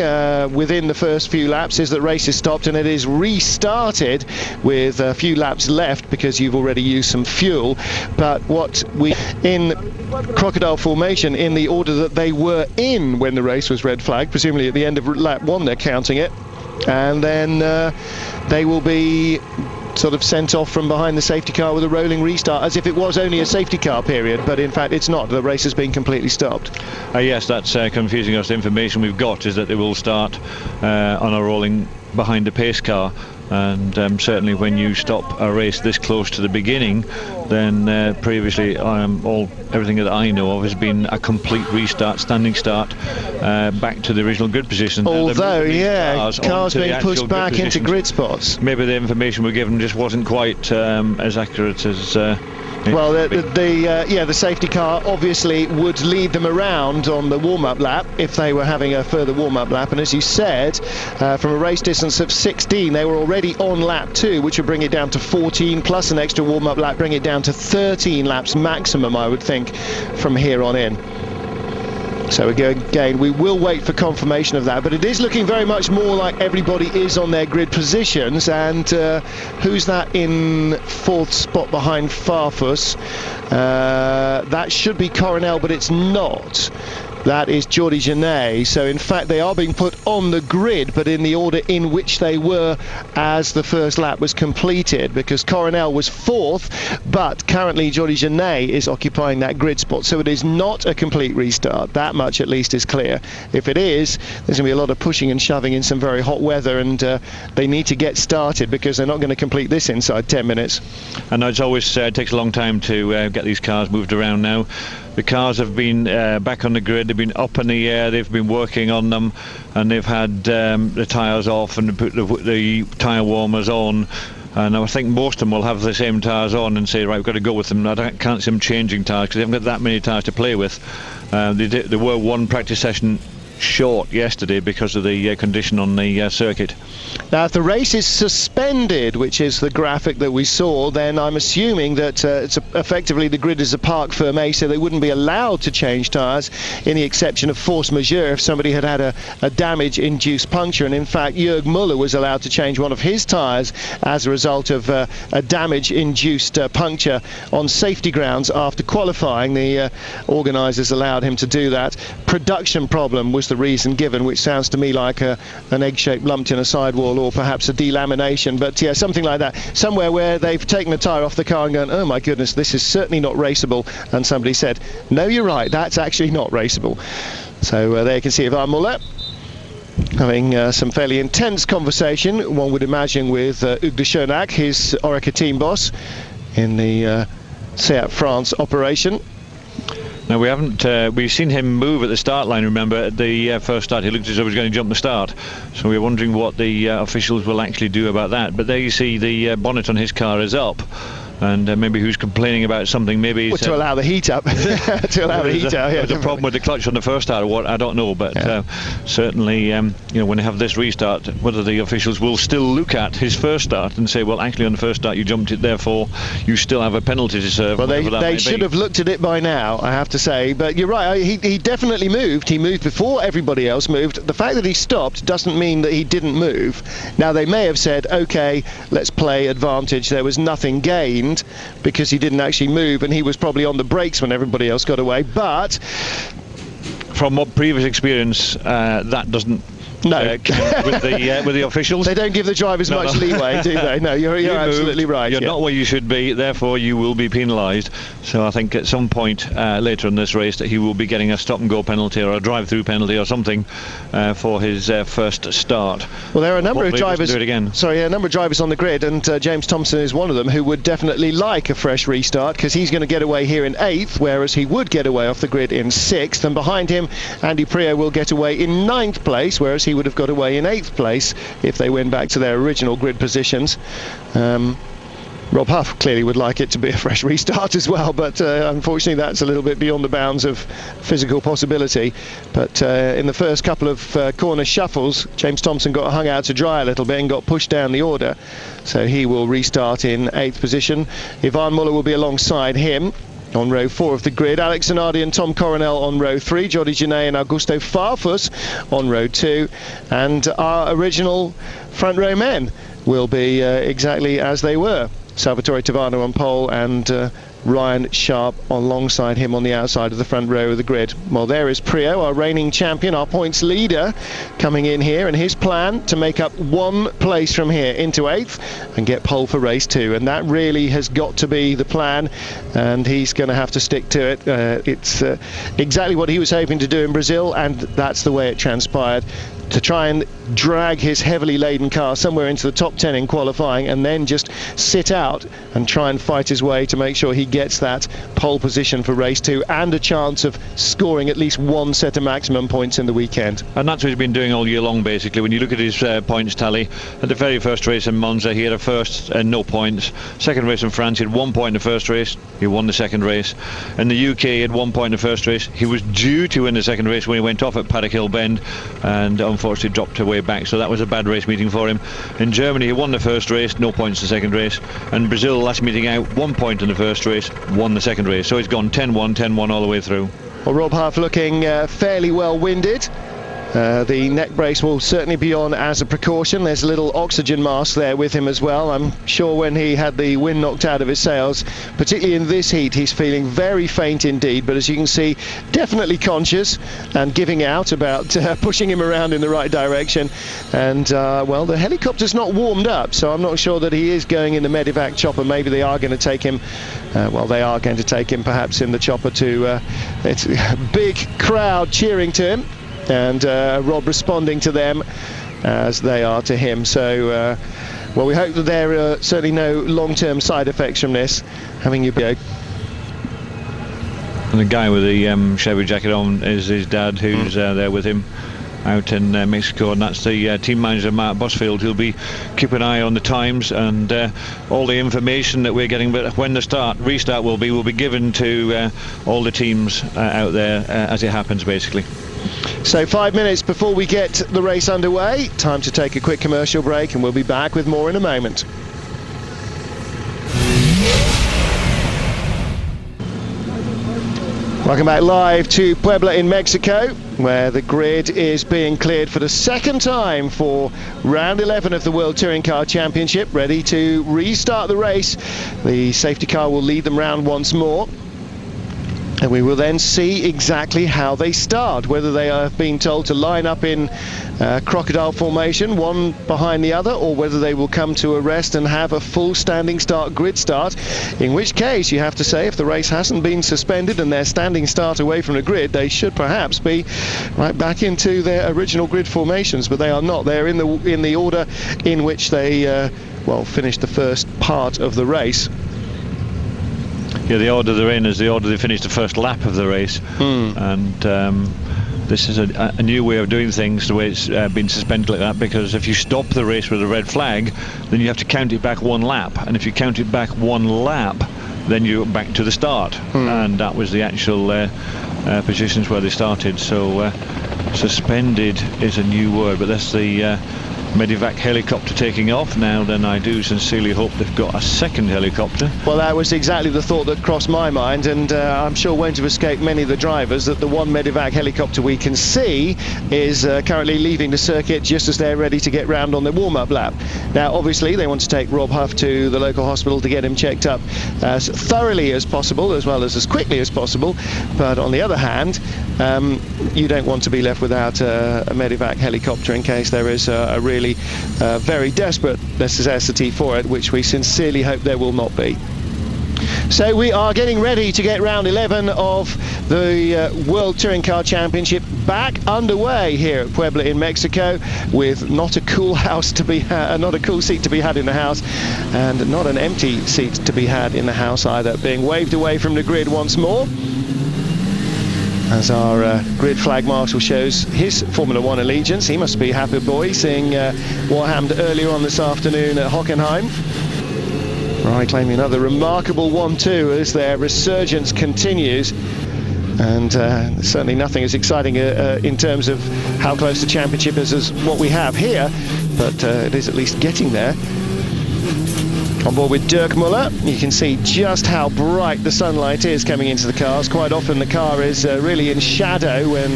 within the first few laps, is that race is stopped and it is restarted with a few laps left because you've already used some fuel. But what we in crocodile formation, in the order that they were in when the race was red flagged, presumably at the end of lap 1 they're counting it, and then they will be sort of sent off from behind the safety car with a rolling restart, as if it was only a safety car period, but in fact it's not. The race has been completely stopped. Yes, that's confusing us. The information we've got is that they will start on a rolling behind the pace car, and certainly when you stop a race this close to the beginning, then previously everything that I know of has been a complete restart, standing start, back to the original grid position. Although, yeah, cars being pushed back into grid spots. Maybe the information we're given just wasn't quite as accurate as well, the safety car obviously would lead them around on the warm-up lap if they were having a further warm-up lap, and as you said, from a race distance of 16, they were already on lap 2, which would bring it down to 14 plus an extra warm-up lap, bring it down to 13 laps maximum, I would think, from here on in. So again, we will wait for confirmation of that, but it is looking very much more like everybody is on their grid positions. And who's that in 4th spot behind Farfus? That should be Coronel, but it's not. That is Jordi Genet. So in fact they are being put on the grid, but in the order in which they were as the first lap was completed, because Coronel was 4th, but currently Jordi Genet is occupying that grid spot. So it is not a complete restart. That much at least is clear. If it is, there's going to be a lot of pushing and shoving in some very hot weather, and they need to get started because they're not going to complete this inside 10 minutes. I know it's always takes a long time to get these cars moved around now. The cars have been back on the grid, they've been up in the air, they've been working on them, and they've had the tyres off and put the tyre warmers on. And I think most of them will have the same tyres on and say, right, we've got to go with them. I can't see them changing tyres because they haven't got that many tyres to play with. They were one practice session short yesterday because of the condition on the circuit. Now, if the race is suspended, which is the graphic that we saw, then I'm assuming that it's effectively the grid is a parc fermé, so they wouldn't be allowed to change tyres, in the exception of force majeure if somebody had had a damage-induced puncture. And in fact, Jörg Müller was allowed to change one of his tyres as a result of a damage-induced puncture on safety grounds after qualifying. The organisers allowed him to do that. Production problem was the reason given, which sounds to me like an egg-shaped lump in a sidewall, or perhaps a delamination, but yeah, something like that. Somewhere where they've taken the tyre off the car and gone, oh my goodness, this is certainly not raceable, and somebody said, no, you're right, that's actually not raceable. So there you can see Ivan Müller having some fairly intense conversation, one would imagine, with Hugues de Schoenack, his Oreca team boss in the Seat France operation. Now, we haven't we've seen him move at the start line. Remember, at the first start he looked as though he was going to jump the start, so we're wondering what the officials will actually do about that. But there you see the bonnet on his car is up, and maybe who's complaining about something. Maybe to allow the heat up. To allow the heat up. There's a problem with the clutch on the first start, or what, I don't know, but certainly, you know, when they have this restart, whether the officials will still look at his first start and say, well, actually on the first start you jumped it, therefore you still have a penalty to serve. Well, they should have looked at it by now, I have to say. But you're right, he definitely moved. He moved before everybody else moved. The fact that he stopped doesn't mean that he didn't move. Now, they may have said, OK, let's play advantage. There was nothing gained because he didn't actually move, and he was probably on the brakes when everybody else got away. But from what previous experience, that doesn't with the officials. They don't give the drivers much leeway, do they? No, you're absolutely right. You're not where you should be, therefore you will be penalised. So I think at some point later in this race that he will be getting a stop and go penalty or a drive-through penalty or something for his first start. Well, there are a number of drivers. Do it again. Sorry, a number of drivers on the grid, and James Thompson is one of them, who would definitely like a fresh restart because he's going to get away here in 8th, whereas he would get away off the grid in 6th, and behind him Andy Priaulx will get away in 9th place, whereas he would have got away in 8th place if they went back to their original grid positions. Rob Huff clearly would like it to be a fresh restart as well, but unfortunately that's a little bit beyond the bounds of physical possibility. But in the first couple of corner shuffles, James Thompson got hung out to dry a little bit and got pushed down the order, so he will restart in 8th position. Ivan Muller will be alongside him on row 4 of the grid. Alex Zanardi and Tom Coronel on row 3, Jordi Genet and Augusto Farfus on row 2, and our original front row men will be exactly as they were. Salvatore Tavano on pole and Ryan Sharp alongside him on the outside of the front row of the grid. Well, there is Priaulx, our reigning champion, our points leader, coming in here, and his plan to make up 1 place from here into 8th and get pole for race 2, and that really has got to be the plan, and he's going to have to stick to it. It's exactly what he was hoping to do in Brazil, and that's the way it transpired, to try and drag his heavily laden car somewhere into the top 10 in qualifying and then just sit out and try and fight his way to make sure he gets that pole position for race 2 and a chance of scoring at least 1 set of maximum points in the weekend. And that's what he's been doing all year long, basically. When you look at his points tally, at the very first race in Monza he had a first and no points. Second race in France he had 1 point in the first race, he won the second race. In the UK he had 1 point in the first race, he was due to win the second race when he went off at Paddock Hill Bend and unfortunately dropped away back, so that was a bad race meeting for him. In Germany he won the first race, no points the second race, and Brazil last meeting out, 1 point in the first race, won the second race, so he's gone 10-1, 10-1 all the way through. Well, Rob Huff looking fairly well winded. The neck brace will certainly be on as a precaution. There's a little oxygen mask there with him as well. I'm sure when he had the wind knocked out of his sails, particularly in this heat, he's feeling very faint indeed, but as you can see, definitely conscious and giving out about pushing him around in the right direction. And well, the helicopter's not warmed up, so I'm not sure that he is going in the medevac chopper. Maybe they are going to take him, well, they are going to take him perhaps in the chopper to it's a big crowd cheering to him, and Rob responding to them as they are to him. So well, we hope that there are certainly no long-term side effects from this, having you be. And the guy with the Chevy jacket on is his dad, who's there with him out in Mexico, and that's the team manager Mark Busfield, who'll be keeping an eye on the times and all the information that we're getting. But when the restart will be given to all the teams out there as it happens, basically. So 5 minutes before we get the race underway, time to take a quick commercial break, and we'll be back with more in a moment. Welcome back live to Puebla in Mexico, where the grid is being cleared for the second time for round 11 of the World Touring Car Championship, ready to restart the race. The safety car will lead them round once more, and we will then see exactly how they start, whether they are being told to line up in crocodile formation, one behind the other, or whether they will come to a rest and have a full standing start grid start, in which case you have to say, if the race hasn't been suspended and they're standing start away from the grid, they should perhaps be right back into their original grid formations, but they are not. They're in the order in which they well, finished the first part of the race. Yeah, the order they're in is the order they finished the first lap of the race, and this is a new way of doing things, the way it's been suspended like that, because if you stop the race with a red flag, then you have to count it back 1 lap, and if you count it back 1 lap, then you're back to the start. And that was the actual positions where they started. So suspended is a new word, but that's the Medivac helicopter taking off now. Then I do sincerely hope they've got a second helicopter. Well, that was exactly the thought that crossed my mind, and I'm sure won't have escaped many of the drivers that the one Medivac helicopter we can see is currently leaving the circuit just as they're ready to get round on their warm-up lap. Now, obviously, they want to take Rob Huff to the local hospital to get him checked up as thoroughly as possible, as well as quickly as possible. But on the other hand, you don't want to be left without a Medivac helicopter in case there is a really very desperate necessity for it, which we sincerely hope there will not be. So we are getting ready to get round 11 of the World Touring Car Championship back underway here at Puebla in Mexico, with not a cool house to be not a cool seat to be had in the house, and not an empty seat to be had in the house either, being waved away from the grid once more, as our grid flag marshal shows his Formula 1 allegiance. He must be a happy boy, seeing what happened earlier on this afternoon at Hockenheim. Right, claiming another remarkable 1-2 as their resurgence continues. And certainly nothing as exciting in terms of how close the championship is as what we have here, but it is at least getting there. On board with Dirk Muller, you can see just how bright the sunlight is coming into the cars. Quite often the car is really in shadow when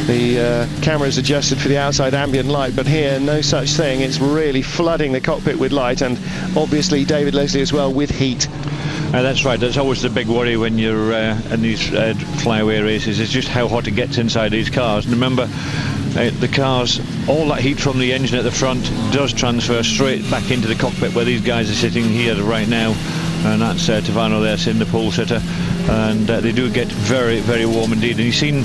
the camera is adjusted for the outside ambient light, but here no such thing. It's really flooding the cockpit with light, and obviously David Leslie as well with heat. That's right, that's always the big worry when you're in these flyaway races, is just how hot it gets inside these cars. And remember, the cars, all that heat from the engine at the front does transfer straight back into the cockpit where these guys are sitting here right now, and that's Tavano there sitting the pole sitter, and they do get very, very warm indeed. And you've seen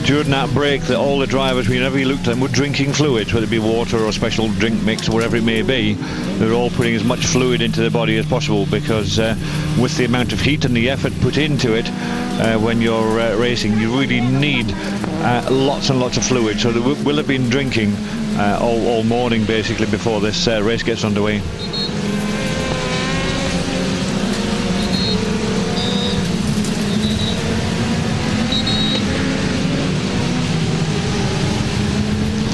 during that break that all the drivers, whenever you looked at them, were drinking fluids, whether it be water or special drink mix or whatever it may be. They're all putting as much fluid into their body as possible, because with the amount of heat and the effort put into it when you're racing, you really need lots and lots of fluid. So they will have been drinking all morning basically before this race gets underway.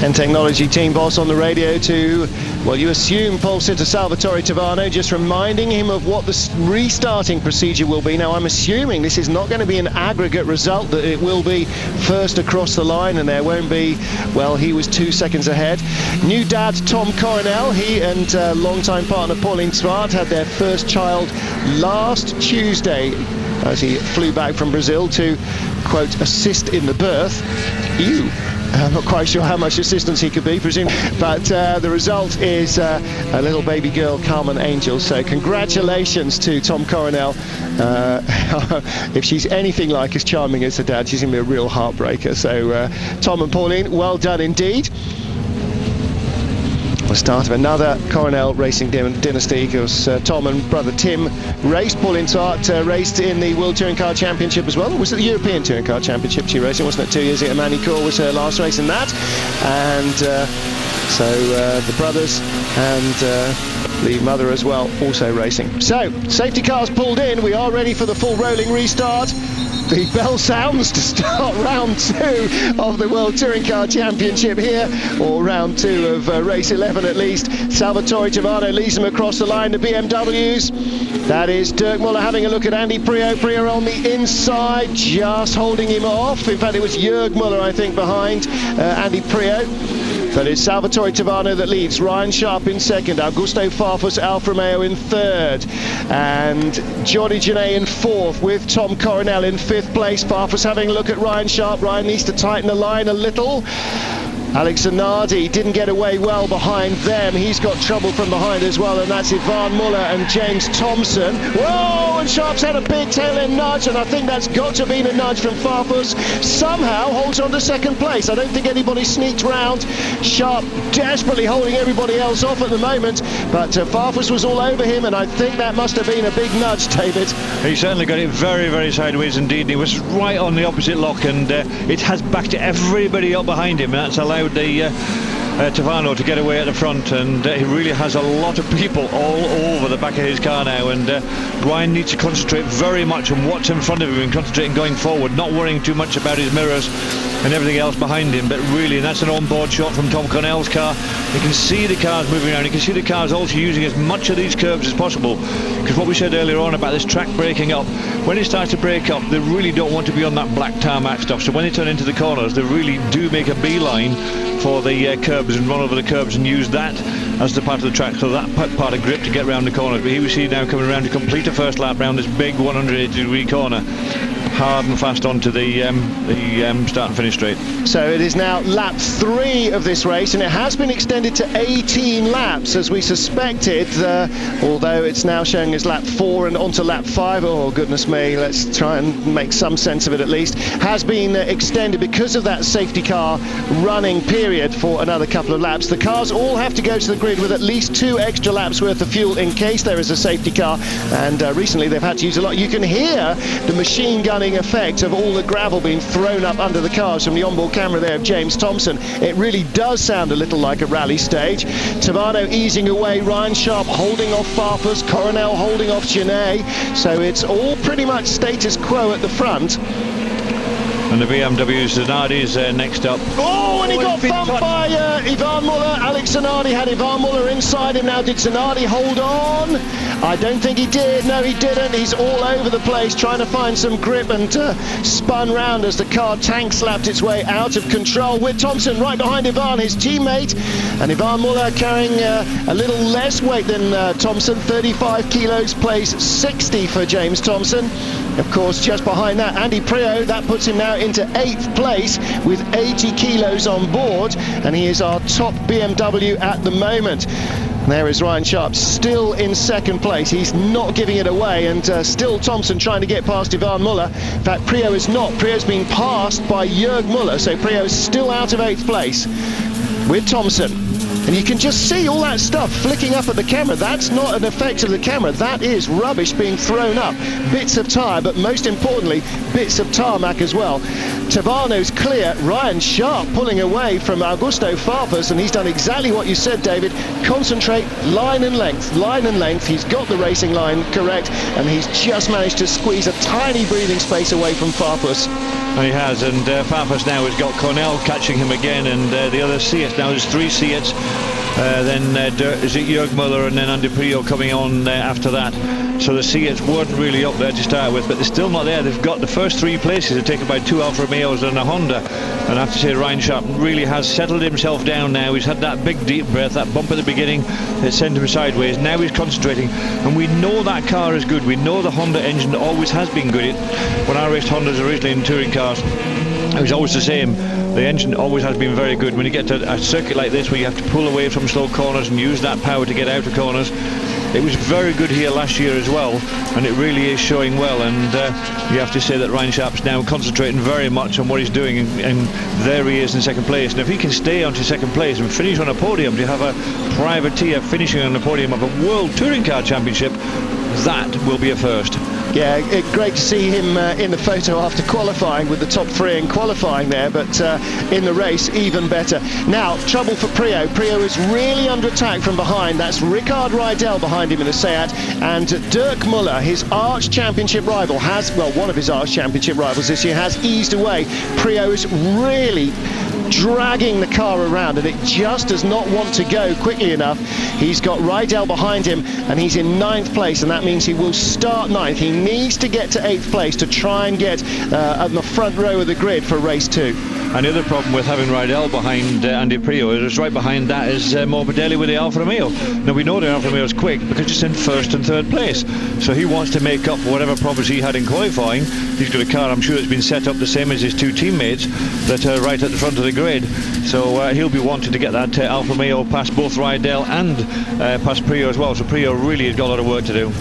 And technology team boss on the radio to, well, you assume pole sitter Salvatore Tavano, just reminding him of what the restarting procedure will be. Now, I'm assuming this is not going to be an aggregate result, that it will be first across the line, and there won't be, well, he was 2 seconds ahead. New dad Tom Coronel, he and longtime partner Pauline Zwart had their first child last Tuesday as he flew back from Brazil to, quote, assist in the birth. I'm not quite sure how much assistance he could be, presumably, but the result is a little baby girl, Carmen Angel. So congratulations to Tom Coronel. If she's anything like as charming as her dad, she's going to be a real heartbreaker. So Tom and Pauline, well done indeed. The start of another Coronel racing dynasty, because Tom and brother Tim raced. Pauline Zwart raced in the World Touring Car Championship as well. Was it the European Touring Car Championship she raced in? Wasn't it 2 years ago? Manicourt was her last race in that. And so the brothers and the mother as well also racing. So safety cars pulled in. We are ready for the full rolling restart. The bell sounds to start round 2 of the World Touring Car Championship here, or round 2 of race 11 at least. Salvatore Tavano leads them across the line, the BMWs. That is Dirk Muller having a look at Andy Prio. Prio on the inside, just holding him off. In fact, it was Jörg Muller, I think, behind Andy Prio. But it's Salvatore Tavano that leads, Ryan Sharp in second, Augusto Farfus Alfa Romeo in third, and Johnny Janae in fourth, with Tom Coronel in fifth place. Farfus having a look at Ryan Sharp. Ryan needs to tighten the line a little. Alex Zanardi didn't get away well behind them. He's got trouble from behind as well, and that's Ivan Muller and James Thompson. Whoa, and Sharp's had a big tail-end nudge, and I think that's got to be a nudge from Farfus. Somehow holds on to second place. I don't think anybody sneaked round. Sharp desperately holding everybody else off at the moment, but Farfus was all over him, and I think that must have been a big nudge, David. He certainly got it very, very sideways indeed. He was right on the opposite lock, and it has backed everybody up behind him, and that's allowed the Tavano to get away at the front, and he really has a lot of people all over the back of his car now, and Ryan needs to concentrate very much on what's in front of him and concentrating going forward, not worrying too much about his mirrors and everything else behind him. But really, and that's an on-board shot from Tom Cornell's car. You can see the cars moving around. You can see the cars also using as much of these curves as possible, because what we said earlier on about this track breaking up, when it starts to break up, they really don't want to be on that black tarmac stuff. So when they turn into the corners, they really do make a beeline for the curbs and run over the curbs and use that as the part of the track, so that part of grip to get around the corners. But here we see now coming around to complete a first lap round this big 180-degree corner, hard and fast onto the start and finish straight. So it is now lap 3 of this race, and it has been extended to 18 laps as we suspected, although it's now showing as lap 4 and onto lap 5. Oh goodness me, let's try and make some sense of it at least. Has been extended because of that safety car running period for another couple of laps. The cars all have to go to the grid with at least 2 extra laps worth of fuel in case there is a safety car, and recently they've had to use a lot. You can hear the machine gunning effect of all the gravel being thrown up under the cars from the onboard camera there of James Thompson. It really does sound a little like a rally stage. Tavano easing away, Ryan Sharp holding off Farfus, Coronel holding off Genet, so it's all pretty much status quo at the front. And the BMW Zanardi's next up. Oh, and he got bumped by Ivan Muller. Alex Zanardi had Ivan Muller inside him. Now, did Zanardi hold on? I don't think he did. No, he didn't. He's all over the place trying to find some grip, and spun round as the car tank slapped its way out of control, with Thompson right behind Ivan, his teammate. And Ivan Muller carrying a little less weight than Thompson, 35 kilos, plays 60 for James Thompson. Of course, just behind that, Andy Priaulx, that puts him now into 8th place with 80 kilos on board, and he is our top BMW at the moment. There is Ryan Sharp still in 2nd place. He's not giving it away, and still Thompson trying to get past Ivan Muller. In fact, Priaulx is not. Priaulx's been passed by Jörg Muller, so Priaulx is still out of 8th place with Thompson. And you can just see all that stuff flicking up at the camera. That's not an effect of the camera. That is rubbish being thrown up. Bits of tyre, but most importantly, bits of tarmac as well. Tavano's clear. Ryan Sharp pulling away from Augusto Farfus, and he's done exactly what you said, David. Concentrate, line and length, line and length. He's got the racing line correct, and he's just managed to squeeze a tiny breathing space away from Farfus. And he has, and Farfus now has got Cornell catching him again, and the other Seats. Now there's 3 Seats, then is it Jörg Muller and then Andy Priaulx coming on after that. So the Seats weren't really up there to start with, but they're still not there. They've got the first 3 places are taken by 2 Alfa Romeos and a Honda. And I have to say, Ryan Sharp really has settled himself down now. He's had that big deep breath, that bump at the beginning that sent him sideways. Now he's concentrating, and we know that car is good. We know the Honda engine always has been good. When I raced Hondas originally in touring cars, it was always the same. The engine always has been very good. When you get to a circuit like this where you have to pull away from slow corners and use that power to get out of corners, it was very good here last year as well, and it really is showing well. And you have to say that Ryan Sharp's now concentrating very much on what he's doing, and there he is in 2nd place. And if he can stay onto 2nd place and finish on a podium, to have a privateer finishing on the podium of a World Touring Car Championship, that will be a first. Yeah, great to see him in the photo after qualifying with the top 3 in qualifying there, but in the race even better. Now, trouble for Priaulx. Priaulx is really under attack from behind. That's Rickard Rydell behind him in the Seat, and Dirk Muller, his arch championship rival, has, well, one of his arch championship rivals this year, has eased away. Priaulx is really dragging the car around, and it just does not want to go quickly enough. He's got Rydell behind him, and he's in 9th place, and that means he will start 9th. He needs to get to 8th place to try and get at the front row of the grid for race 2. And the other problem with having Rydell behind Andy Priaulx is right behind that is Morbidelli with the Alfa Romeo. Now we know the Alfa Romeo is quick because it's in 1st and 3rd place, so he wants to make up whatever problems he had in qualifying. He's got a car, I'm sure, that's been set up the same as his 2 teammates that are right at the front of the grid. So he'll be wanting to get that Alfa Romeo past both Rydell and past Prio as well. So Prio really has got a lot of work to do.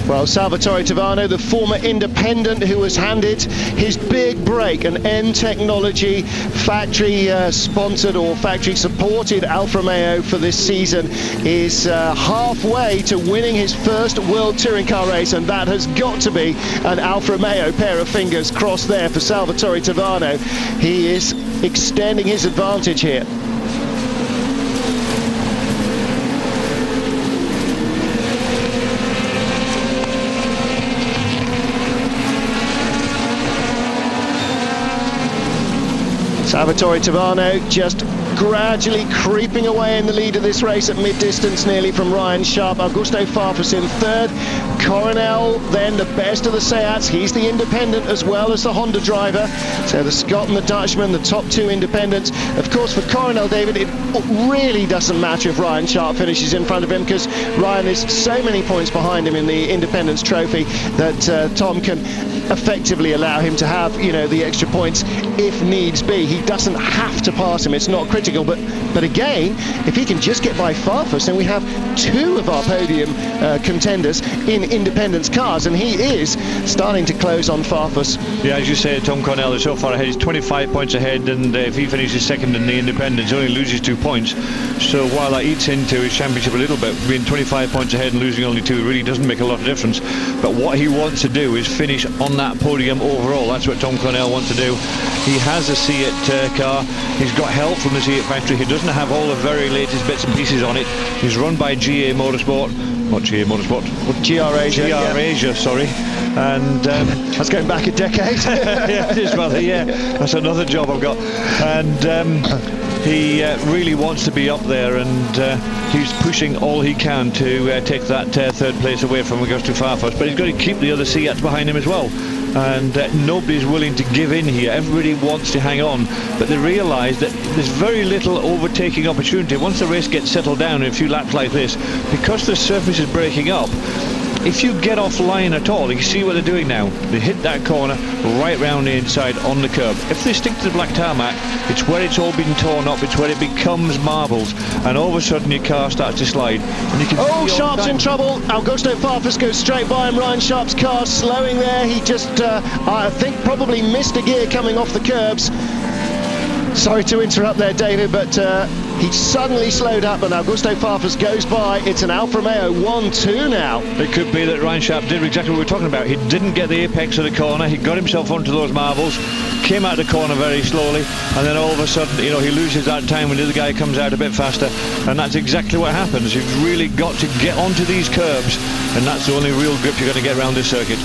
Well, Salvatore Tavano, the former independent who was handed his big break, an N Technology factory-sponsored or factory-supported Alfa Romeo for this season, is halfway to winning his first World Touring Car race, and that has got to be an Alfa Romeo pair of fingers crossed there for Salvatore Tavano. He is extending his advantage here. Salvatore Tavano just gradually creeping away in the lead of this race at mid-distance nearly from Ryan Sharp. Augusto Farfus in third. Coronel then the best of the Seats. He's the independent as well as the Honda driver. So the Scot and the Dutchman, the top two independents. Of course, for Coronel, David, it really doesn't matter if Ryan Sharp finishes in front of him, because Ryan is so many points behind him in the Independence Trophy that Tom can effectively allow him to have, you know, the extra points if needs be. He doesn't have to pass him. It's not critical, but again, if he can just get by Farfus, then we have two of our podium contenders in independence cars, and he is starting to close on Farfus. Yeah, as you say, Tom Cornell is so far ahead. He's 25 points ahead, and if he finishes second in the independence, he only loses 2 points. So while that eats into his championship a little bit, being 25 points ahead and losing only 2 really doesn't make a lot of difference. But what he wants to do is finish on that podium overall. That's what Tom Cornell wants to do. He has a Seat car. He's got help from the Seat factory. He doesn't have all the very latest bits and pieces on it. He's run by GA Motorsport. Not GA Motorsport. GR Asia. GR Asia, sorry. And that's going back a decade. Yeah, it is rather, yeah. That's another job I've got. And he really wants to be up there, and he's pushing all he can to take that third place away from Augusto Farfus. But he's got to keep the other Seats behind him as well. And nobody's willing to give in here. Everybody wants to hang on, but they realise that there's very little overtaking opportunity. Once the race gets settled down in a few laps like this, because the surface is breaking up, if you get off line at all, you see what they're doing now. They hit that corner right round the inside on the curb. If they stick to the black tarmac, it's where it's all been torn up, it's where it becomes marbles, and all of a sudden your car starts to slide. And you can Sharp's in trouble. Augusto Farfus goes straight by him. Ryan Sharp's car slowing there. He just, I think, probably missed a gear coming off the curbs. Sorry to interrupt there, David, but he suddenly slowed up, and Augusto Farfus goes by. It's an Alfa Romeo 1-2 now. It could be that Ryan Sharp did exactly what we were talking about. He didn't get the apex of the corner. He got himself onto those marbles, came out the corner very slowly, and then all of a sudden, you know, he loses that time when the other guy comes out a bit faster, and that's exactly what happens. You've really got to get onto these curbs, and that's the only real grip you're going to get around this circuit.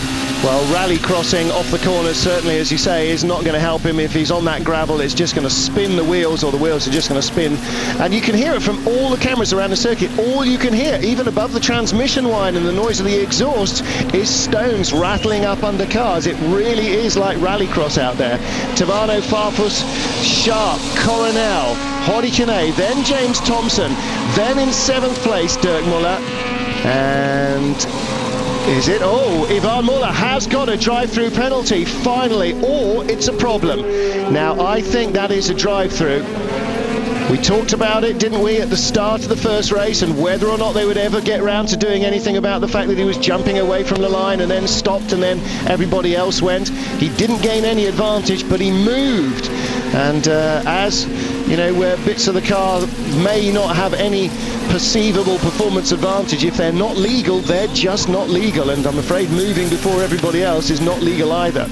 Well, rally crossing off the corners, certainly, as you say, is not going to help him. If he's on that gravel, it's just going to spin the wheels, or the wheels are just going to spin. And you can hear it from all the cameras around the circuit. All you can hear, even above the transmission whine and the noise of the exhaust, is stones rattling up under cars. It really is like rallycross out there. Tavano, Farfus, Sharp, Coronel, Hodikine, then James Thompson, then in 7th place, Dirk Muller, and... is it? Oh, Ivan Muller has got a drive-through penalty, finally, or it's a problem. Now, I think that is a drive-through. We talked about it, didn't we, at the start of the first race, and whether or not they would ever get round to doing anything about the fact that he was jumping away from the line and then stopped and then everybody else went. He didn't gain any advantage, but he moved. And as, you know, where bits of the car may not have any perceivable performance advantage, if they're not legal, they're just not legal. And I'm afraid moving before everybody else is not legal either.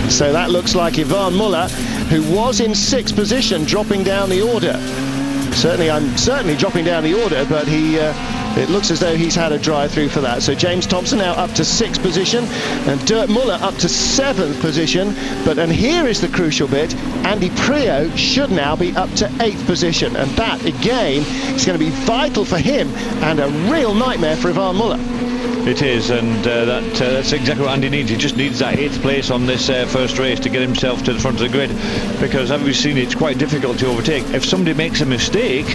So that looks like Ivan Muller, who was in 6th position, dropping down the order. I'm certainly dropping down the order, but it looks as though he's had a drive-through for that. So James Thompson now up to 6th position, and Dirk Muller up to 7th position. And here is the crucial bit: Andy Prio should now be up to 8th position, and that again is going to be vital for him and a real nightmare for Ivan Muller. It is, and that's exactly what Andy needs. He just needs that 8th place on this first race to get himself to the front of the grid, because as we've seen, it's quite difficult to overtake. If somebody makes a mistake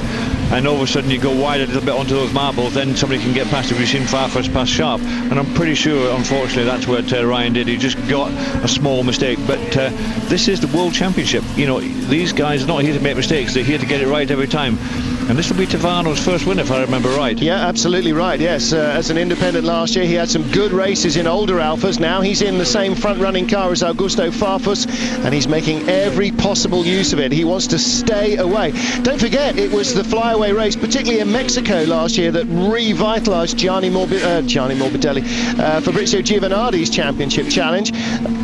and all of a sudden you go wide a little bit onto those marbles, then somebody can get past. If we've seen Farfus pass Sharp, and I'm pretty sure, unfortunately, that's what Ryan did. He just got a small mistake. But this is the World Championship. You know, these guys are not here to make mistakes. They're here to get it right every time. And this will be Tavano's first win, if I remember right. Yeah, absolutely right, yes. As an independent last year, he had some good races in older Alphas. Now he's in the same front-running car as Augusto Farfus, and he's making every possible use of it. He wants to stay away. Don't forget, it was the flyaway race, particularly in Mexico last year, that revitalised Morbidelli, Fabrizio Giovanardi's championship challenge.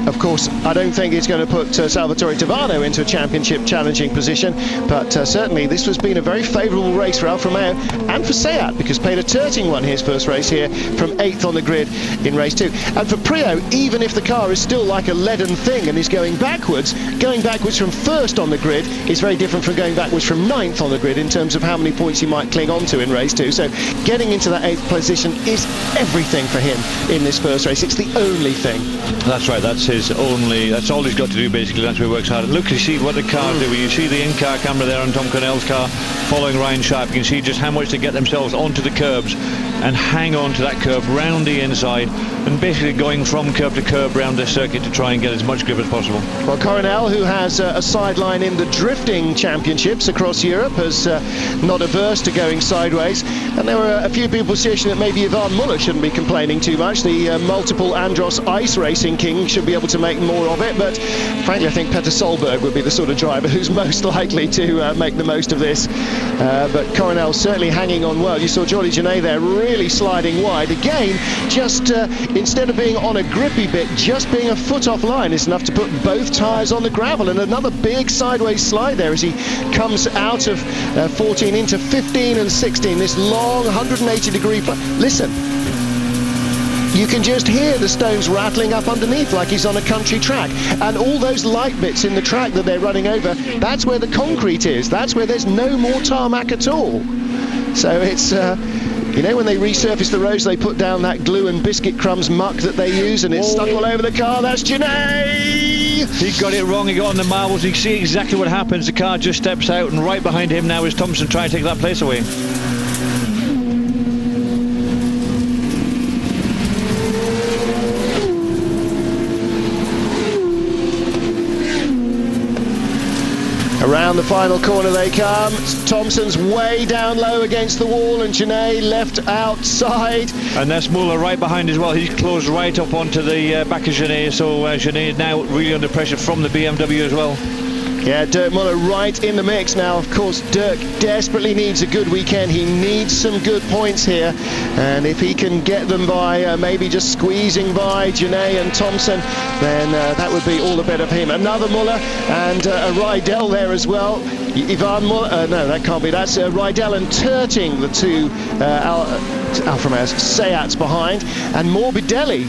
Of course, I don't think it's going to put Salvatore Tavano into a championship challenging position, but certainly this has been a very favourable race for Alfa Romeo and for SEAT, because Peter Terting won his first race here from 8th on the grid in race 2. And for Prio, even if the car is still like a leaden thing and is going backwards from 1st on the grid is very different from going backwards from 9th on the grid in terms of how many points he might cling on to in race 2. So getting into that 8th position is everything for him in this first race. It's the only thing. That's right, that's all he's got to do, basically. That's where he works hard. Look, you see what the car's doing. You see the in-car camera there on Tom Cornell's car following Ryan Sharp. You can see just how much they get themselves onto the curbs and hang on to that curb round the inside, and basically going from curb to curb round the circuit to try and get as much grip as possible. Well, Coronel, who has a sideline in the drifting championships across Europe, is not averse to going sideways. And there were a few people suggesting that maybe Ivan Muller shouldn't be complaining too much. The multiple Andros ice racing king should be able to make more of it. But frankly, I think Petter Solberg would be the sort of driver who's most likely to make the most of this. But Coronel certainly hanging on well. You saw Jordi Genet there really sliding wide. Again, just instead of being on a grippy bit, just being a foot off line is enough to put both tyres on the gravel. And another big sideways slide there as he comes out of 14 into 15 and 16. This long 180-degree... Listen. You can just hear the stones rattling up underneath like he's on a country track. And all those light bits in the track that they're running over, that's where the concrete is. That's where there's no more tarmac at all. So it's... you know, when they resurface the roads, they put down that glue and biscuit crumbs muck that they use, and it's stuck all over the car. That's Genet! He got it wrong. He got on the marbles. You can see exactly what happens. The car just steps out, and right behind him now is Thompson trying to take that place away. Around the final corner they come. Thompson's way down low against the wall, and Genet left outside. And that's Muller right behind as well. He's closed right up onto the back of Genet, so Genet is now really under pressure from the BMW as well. Yeah, Dirk Muller right in the mix now. Of course, Dirk desperately needs a good weekend. He needs some good points here, and if he can get them by maybe just squeezing by Genet and Thompson, then that would be all the better for him. Another Muller and a Rydell there as well. Ivan Muller, no, that can't be. That's Rydell and Terting, the two Alfa Romeos, Seats behind, and Morbidelli.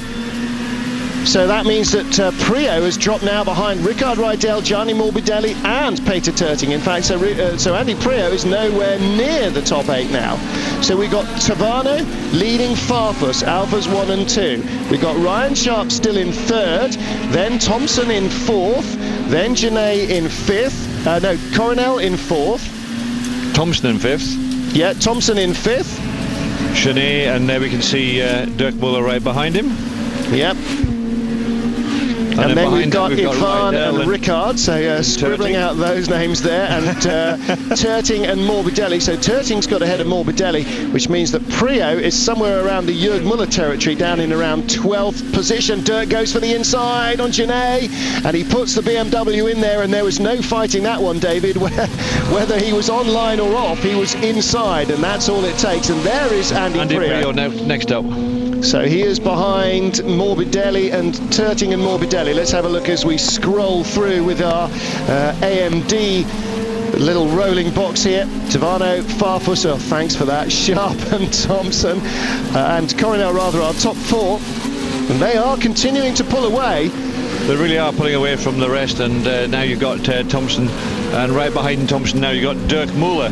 So that means that Prio has dropped now behind Ricard Rydell, Gianni Morbidelli and Peter Terting. In fact, so Andy Prio is nowhere near the top 8 now. So we've got Tavano leading Farfus, Alphas 1 and 2. We've got Ryan Sharp still in 3rd, then Thompson in 4th, then Genet in 5th, no, Coronel in 4th. Thompson in 5th. Yeah, Thompson in 5th. Genet, and there we can see Dirk Muller right behind him. Yep. And then we've got Ivan and Ricard, so scribbling out those names there, and Terting and Morbidelli. So Terting's got ahead of Morbidelli, which means that Prio is somewhere around the Jürg Muller territory, down in around 12th position. Dirk goes for the inside on Genet, and he puts the BMW in there, and there was no fighting that one, David. Whether he was online or off, he was inside, and that's all it takes. And there is Andy Prio. Now next up. So he is behind Morbidelli and Terting and Morbidelli. Let's have a look as we scroll through with our AMD little rolling box here. Tavano, Farfus, oh, thanks for that, Sharp and Thompson, and Coronel rather, our top 4. And they are continuing to pull away. They really are pulling away from the rest, and now you've got Thompson, and right behind Thompson now you've got Dirk Muller.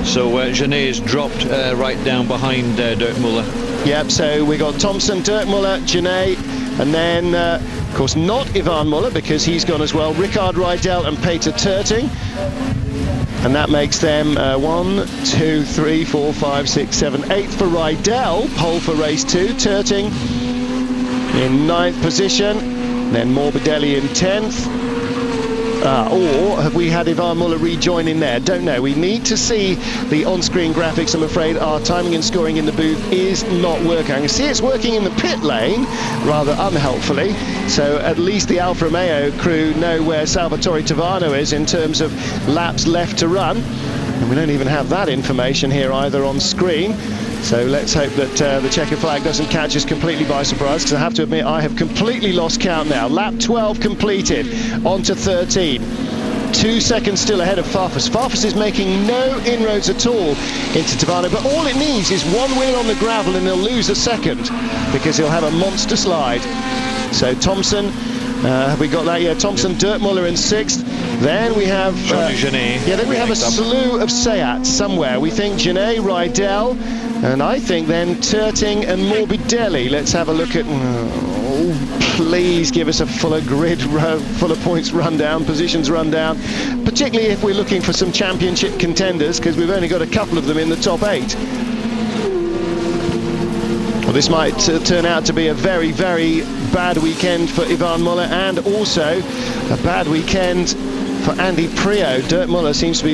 So Genet is dropped right down behind Dirk Muller. Yep, so we got Thompson, Dirk Muller, Genet, and then, of course, not Ivan Muller because he's gone as well. Ricard Rijdel and Peter Terting. And that makes them 1, 2, 3, 4, 5, 6, 7, 8 for Rijdel, pole for race 2. Terting in 9th position, then Morbidelli in 10th. Or have we had Ivan Muller rejoin in there? Don't know. We need to see the on-screen graphics. I'm afraid our timing and scoring in the booth is not working. I can see it's working in the pit lane, rather unhelpfully. So at least the Alfa Romeo crew know where Salvatore Tavano is in terms of laps left to run. And we don't even have that information here either on screen. So let's hope that the checker flag doesn't catch us completely by surprise, because I have to admit I have completely lost count now. Lap 12 completed, on to 13. 2 seconds still ahead of Farfus. Farfus is making no inroads at all into Tavano, but all it needs is one wheel on the gravel and he'll lose a second because he'll have a monster slide. So Thompson, have we got that? Yeah, Thompson, Dirk Muller in 6th. Then we have then we have a slew of Seats somewhere. We think Genet, Rijdel, and I think then Terting and Morbidelli. Let's have a look at... please give us a fuller grid, fuller points rundown, positions rundown, particularly if we're looking for some championship contenders, because we've only got a couple of them in the top 8. Well, this might turn out to be a very, very bad weekend for Ivan Muller, and also a bad weekend for Andy Prio. Dirk Muller seems to be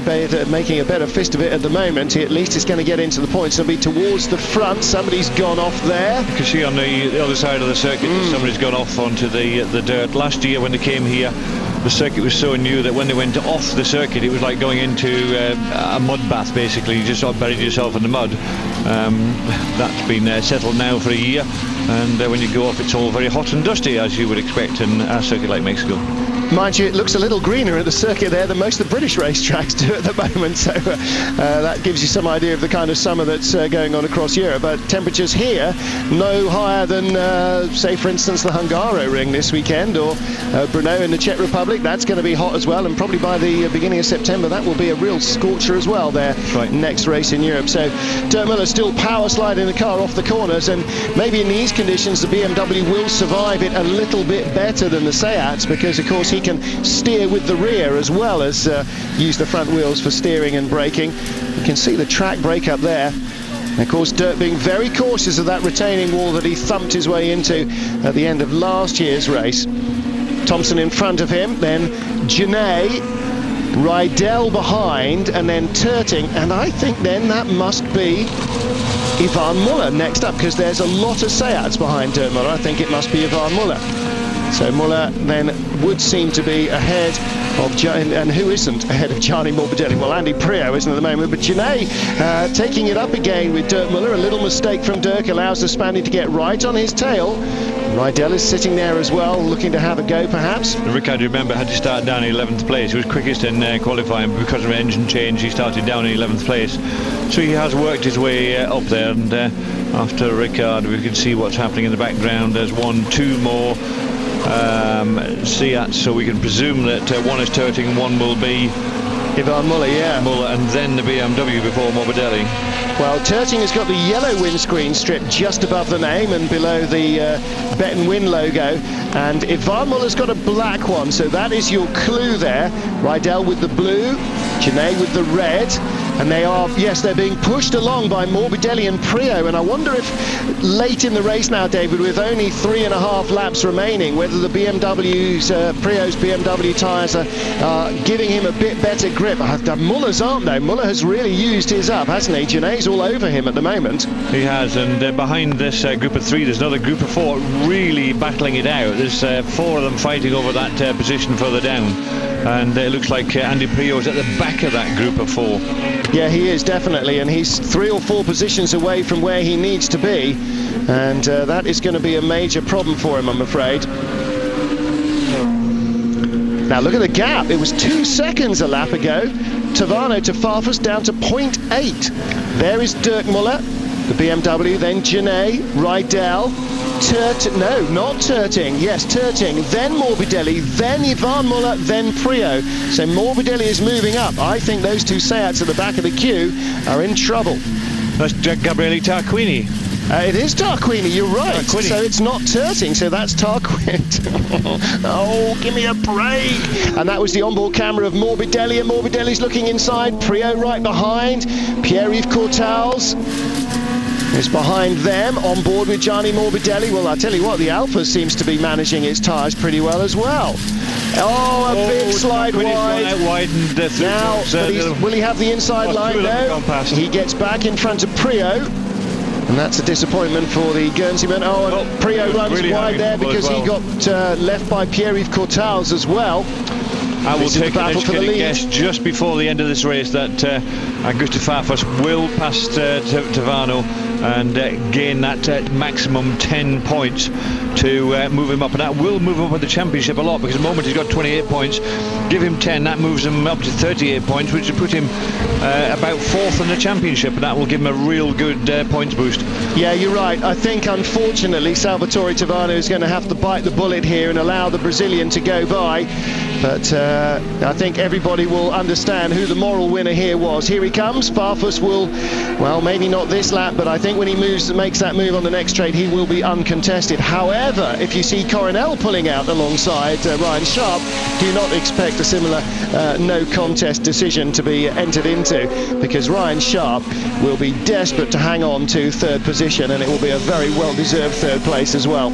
making a better fist of it at the moment. He at least is going to get into the points. He'll be towards the front. Somebody's gone off there. You can see on the other side of the circuit that somebody's gone off onto the dirt. Last year when they came here, the circuit was so new that when they went off the circuit, it was like going into a mud bath, basically. You just sort of buried yourself in the mud. That's been settled now for a year, and when you go off, it's all very hot and dusty, as you would expect in a circuit like Mexico. Mind you, it looks a little greener at the circuit there than most of the British racetracks do at the moment, so that gives you some idea of the kind of summer that's going on across Europe. But temperatures here no higher than, say, for instance, the Hungaroring this weekend, or Brno in the Czech Republic. That's going to be hot as well, and probably by the beginning of September that will be a real scorcher as well there. Right. Next race in Europe. So Dirk Muller still power sliding the car off the corners, and maybe in these conditions the BMW will survive it a little bit better than the Seats, because of course he can steer with the rear as well as use the front wheels for steering and braking. You can see the track break up there. And of course, Dirk being very cautious of that retaining wall that he thumped his way into at the end of last year's race. Thompson in front of him, then Genet, Rijdel behind, and then Terting, and I think then that must be Ivan Muller next up, because there's a lot of Seats behind Dirk Muller. I think it must be Ivan Muller. So Muller then would seem to be ahead of and who isn't ahead of Gianni Morbidelli? Well, Andy Prio isn't at the moment, but Genet taking it up again with Dirk Muller. A little mistake from Dirk allows the Spaniard to get right on his tail. Rijdel is sitting there as well, looking to have a go perhaps. Ricard, you remember, had to start down in 11th place. He was quickest in qualifying, but because of an engine change he started down in 11th place. So he has worked his way up there, and after Ricard we can see what's happening in the background. There's 1, 2 more Seats, so we can presume that one is Terting, one will be Ivan Muller, yeah. Muller, and then the BMW before Morbidelli. Well, Terting has got the yellow windscreen strip just above the name and below the Bet and Win logo, and Ivan Muller's got a black one, so that is your clue there. Rijdel with the blue, Genet with the red, and they are, yes, they're being pushed along by Morbidelli and Prio, and I wonder if late in the race now, David, with only 3.5 laps remaining, whether the BMW's, Prio's BMW tyres are giving him a bit better grip. Muller's aren't, though. Muller has really used his up, hasn't he? Genet's all over him at the moment. He has, and behind this group of 3 there's another group of 4 really battling it out. There's 4 of them fighting over that position further down, and it looks like Andy Prio's at the back of that group of 4. Yeah, he is definitely, and he's 3 or 4 positions away from where he needs to be, and that is going to be a major problem for him, I'm afraid. Now look at the gap. It was 2 seconds a lap ago. Tavano to Farfus down to 0.8. There is Dirk Muller, the BMW, then Genet, Rijdel, no, not Terting, yes, Terting, then Morbidelli, then Ivan Muller, then Prio. So Morbidelli is moving up. I think those 2 Seats at the back of the queue are in trouble. That's Gabriele Tarquini. It is Tarquini, you're right. Tarquini. So it's not Turting, so that's Tarquin. Oh, give me a break. And that was the onboard camera of Morbidelli, and Morbidelli's looking inside. Priaulx right behind. Pierre-Yves Courtals is behind them, on board with Gianni Morbidelli. Well, I tell you what, the Alfa seems to be managing its tyres pretty well as well. Oh, a big slide wide. Now, but will he have the inside line? No. He gets back in front of Priaulx. And that's a disappointment for the Guernseyman. Oh, and Priaulx runs really wide there because he got left by Pierre-Yves Courtals as well. I will take an educated guess just before the end of this race that Augusto Farfus will pass Tavano and gain that maximum 10 points to move him up, and that will move him up in the championship a lot, because at the moment he's got 28 points. Give him 10, that moves him up to 38 points, which will put him about 4th in the championship, and that will give him a real good points boost. Yeah, you're right. I think unfortunately Salvatore Tavano is going to have to bite the bullet here and allow the Brazilian to go by, but I think everybody will understand who the moral winner here was. Here he comes. Farfus will, well, maybe not this lap, but I think when he makes that move on the next straight, he will be uncontested. However, if you see Coronel pulling out alongside Ryan Sharp, do not expect a similar no contest decision to be entered into, because Ryan Sharp will be desperate to hang on to 3rd position, and it will be a very well-deserved 3rd place as well.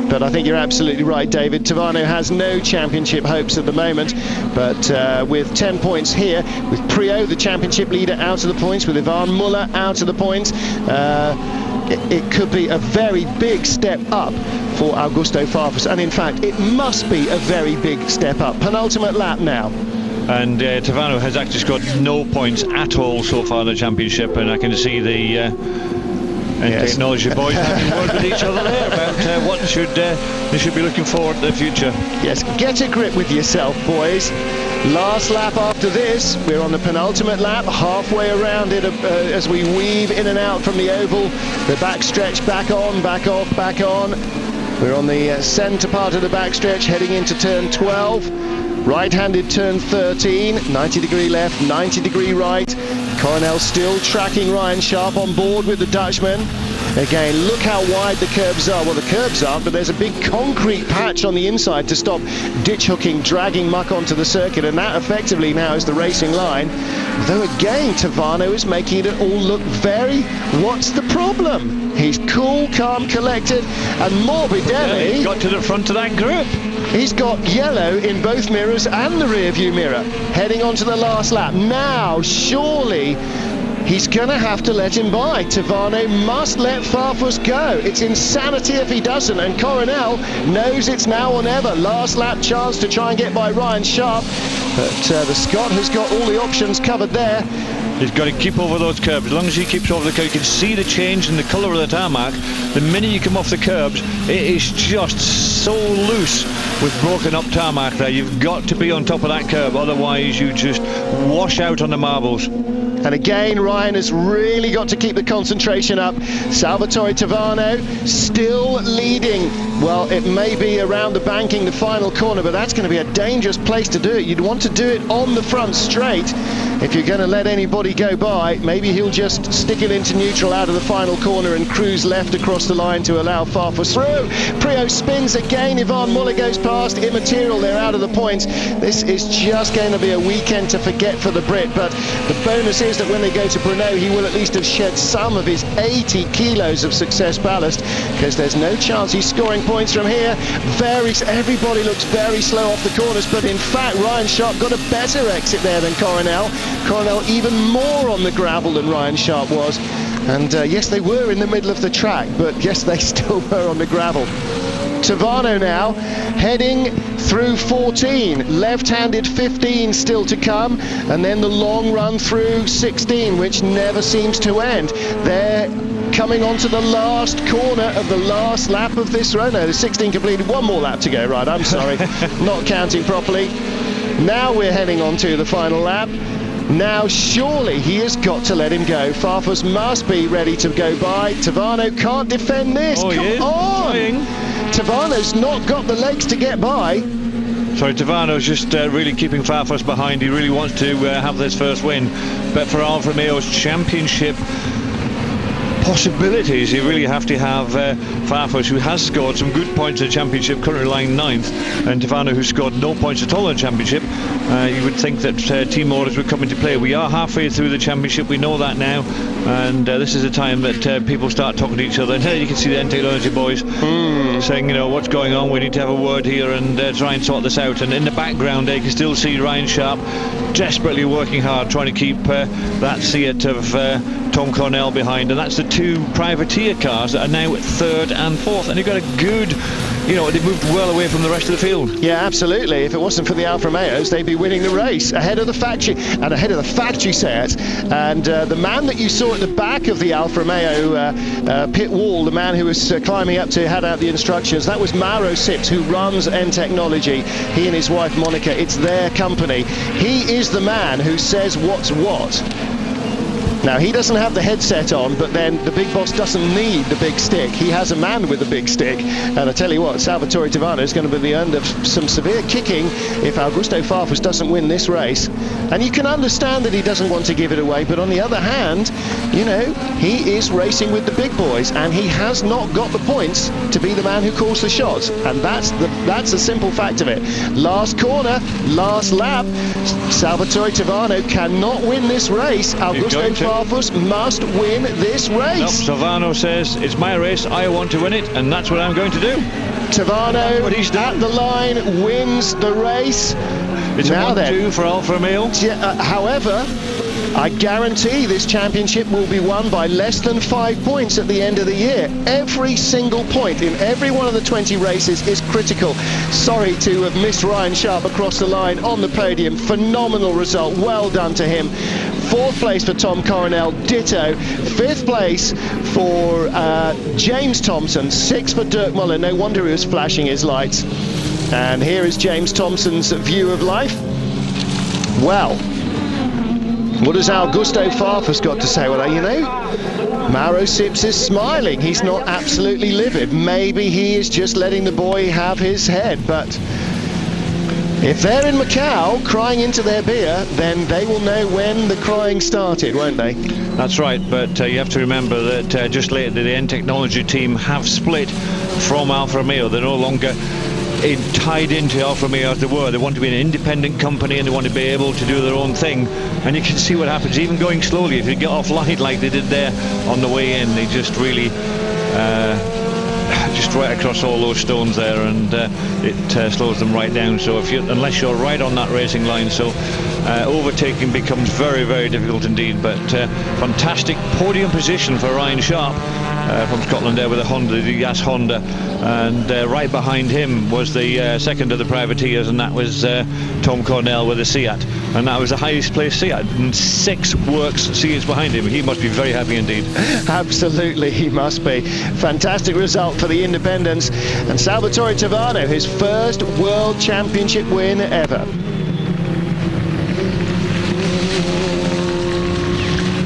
But I think you're absolutely right, David. Tavano has no championship hopes at the moment, but with 10 points here, with Priaulx, the championship leader, out of the points, with Ivan Muller out of the points, it could be a very big step up for Augusto Farfus, and in fact it must be a very big step up. Penultimate lap now. And Tavano has actually scored no points at all so far in the championship, and I can see the technology boys having a word with each other there about what they should be looking forward to the future. Yes, get a grip with yourself, boys. Last lap after this, we're on the penultimate lap, halfway around it as we weave in and out from the oval. The backstretch, back on, back off, back on. We're on the centre part of the backstretch, heading into turn 12. Right-handed turn 13, 90 degree left, 90 degree right. Coronel still tracking Ryan Sharp on board with the Dutchman. Again, look how wide the curbs are. Well, the curbs are, but there's a big concrete patch on the inside to stop ditch hooking, dragging muck onto the circuit, and that effectively now is the racing line. Though again, Tavano is making it all look very... What's the problem? He's cool, calm, collected, and Morbidelli... He got to the front of that group. He's got yellow in both mirrors and the rear view mirror, heading on to the last lap. Now, surely, he's going to have to let him by. Tavano must let Farfus go. It's insanity if he doesn't, and Coronel knows it's now or never. Last lap chance to try and get by Ryan Sharp, but the Scot has got all the options covered there. He's got to keep over those curbs. As long as he keeps over the curb, you can see the change in the colour of the tarmac. The minute you come off the curbs, it is just so loose with broken up tarmac there. You've got to be on top of that curb, otherwise you just wash out on the marbles. And again, Ryan has really got to keep the concentration up. Salvatore Tavano still leading. Well, it may be around the banking, the final corner, but that's going to be a dangerous place to do it. You'd want to do it on the front straight. If you're going to let anybody go by, maybe he'll just stick it into neutral out of the final corner and cruise left across the line to allow Farfus through. Priaulx spins again. Ivan Muller goes past. Immaterial, they're out of the points. This is just going to be a weekend to forget for the Brit, but the bonus is that when they go to Brno, he will at least have shed some of his 80 kilos of success ballast, because there's no chance he's scoring points from here. Everybody looks very slow off the corners, but in fact Ryan Sharp got a better exit there than Coronel. Coronel even more on the gravel than Ryan Sharp was, and yes, they were in the middle of the track, but yes, they still were on the gravel. Tavano now heading through 14, left-handed 15 still to come, and then the long run through 16, which never seems to end. They're coming onto the last corner of the last lap of this run. No, the 16 completed, one more lap to go, right, I'm sorry, not counting properly. Now we're heading on to the final lap. Now surely he has got to let him go. Farfus must be ready to go by. Tavano can't defend this. Oh, come on! Tavano's not got the legs to get by. Sorry, Tavano's just really keeping Farfus behind. He really wants to have this first win. But for Alfa Romeo's championship possibilities, you really have to have Farfus, who has scored some good points in the championship, currently lying 9th, and Tavano, who scored no points at all in the championship. You would think that team orders would come into play. We are halfway through the championship, we know that now, and this is the time that people start talking to each other, and you can see the Technology boys saying, you know, what's going on, we need to have a word here and try and sort this out. And in the background you can still see Ryan Sharp desperately working hard, trying to keep that Seat of Tom Cornell behind, and that's the 2 privateer cars that are now at 3rd and 4th, and you've got a good, you know, they've moved well away from the rest of the field. Yeah, absolutely. If it wasn't for the Alfa Romeos, they'd be winning the race ahead of the factory Seat. And the man that you saw at the back of the Alfa Romeo pit wall, the man who was climbing up to hand out the instructions, that was Mauro Sips, who runs N Technology. He and his wife Monica, it's their company. He is the man who says what's what. Now, he doesn't have the headset on, but then the big boss doesn't need the big stick. He has a man with a big stick. And I tell you what, Salvatore Tavano is going to be the end of some severe kicking if Augusto Farfus doesn't win this race. And you can understand that he doesn't want to give it away, but on the other hand, you know, he is racing with the big boys, and he has not got the points to be the man who calls the shots. And that's the simple fact of it. Last corner, last lap, Salvatore Tavano cannot win this race. Augusto Farfus must win this race. Nope, Tavano says, it's my race, I want to win it, and that's what I'm going to do. Tavano at the line wins the race. It's now a 1-2 for Alfa Romeo. However, I guarantee this championship will be won by less than 5 points at the end of the year. Every single point in every one of the 20 races is critical. Sorry to have missed Ryan Sharp across the line on the podium. Phenomenal result. Well done to him. 4th place for Tom Coronel, ditto. 5th place for James Thompson. 6th for Dirk Muller. No wonder he was flashing his lights. And here is James Thompson's view of life. Well, what has Augusto Farfus got to say? Well, you know, Mauro Sips is smiling. He's not absolutely livid. Maybe he is just letting the boy have his head. But if they're in Macau crying into their beer, then they will know when the crying started, won't they? That's right, but you have to remember that just lately the N Technology team have split from Alfa Romeo. They're no longer tied into Alfa Romeo as they were. They want to be an independent company, and they want to be able to do their own thing. And you can see what happens, even going slowly. If you get off line like they did there on the way in, they just really just right across all those stones there, and it slows them right down. So unless you're right on that racing line, so overtaking becomes very, very difficult indeed. But fantastic podium position for Ryan Sharp from Scotland there with a Honda, the Yas Honda, and right behind him was the second of the privateers, and that was Tom Cornell with a Seat, and that was the highest placed Seat, and 6 works Seats behind him. He must be very happy indeed. Absolutely, he must be. Fantastic result for the independents, and Salvatore Tavano, his first World Championship win ever.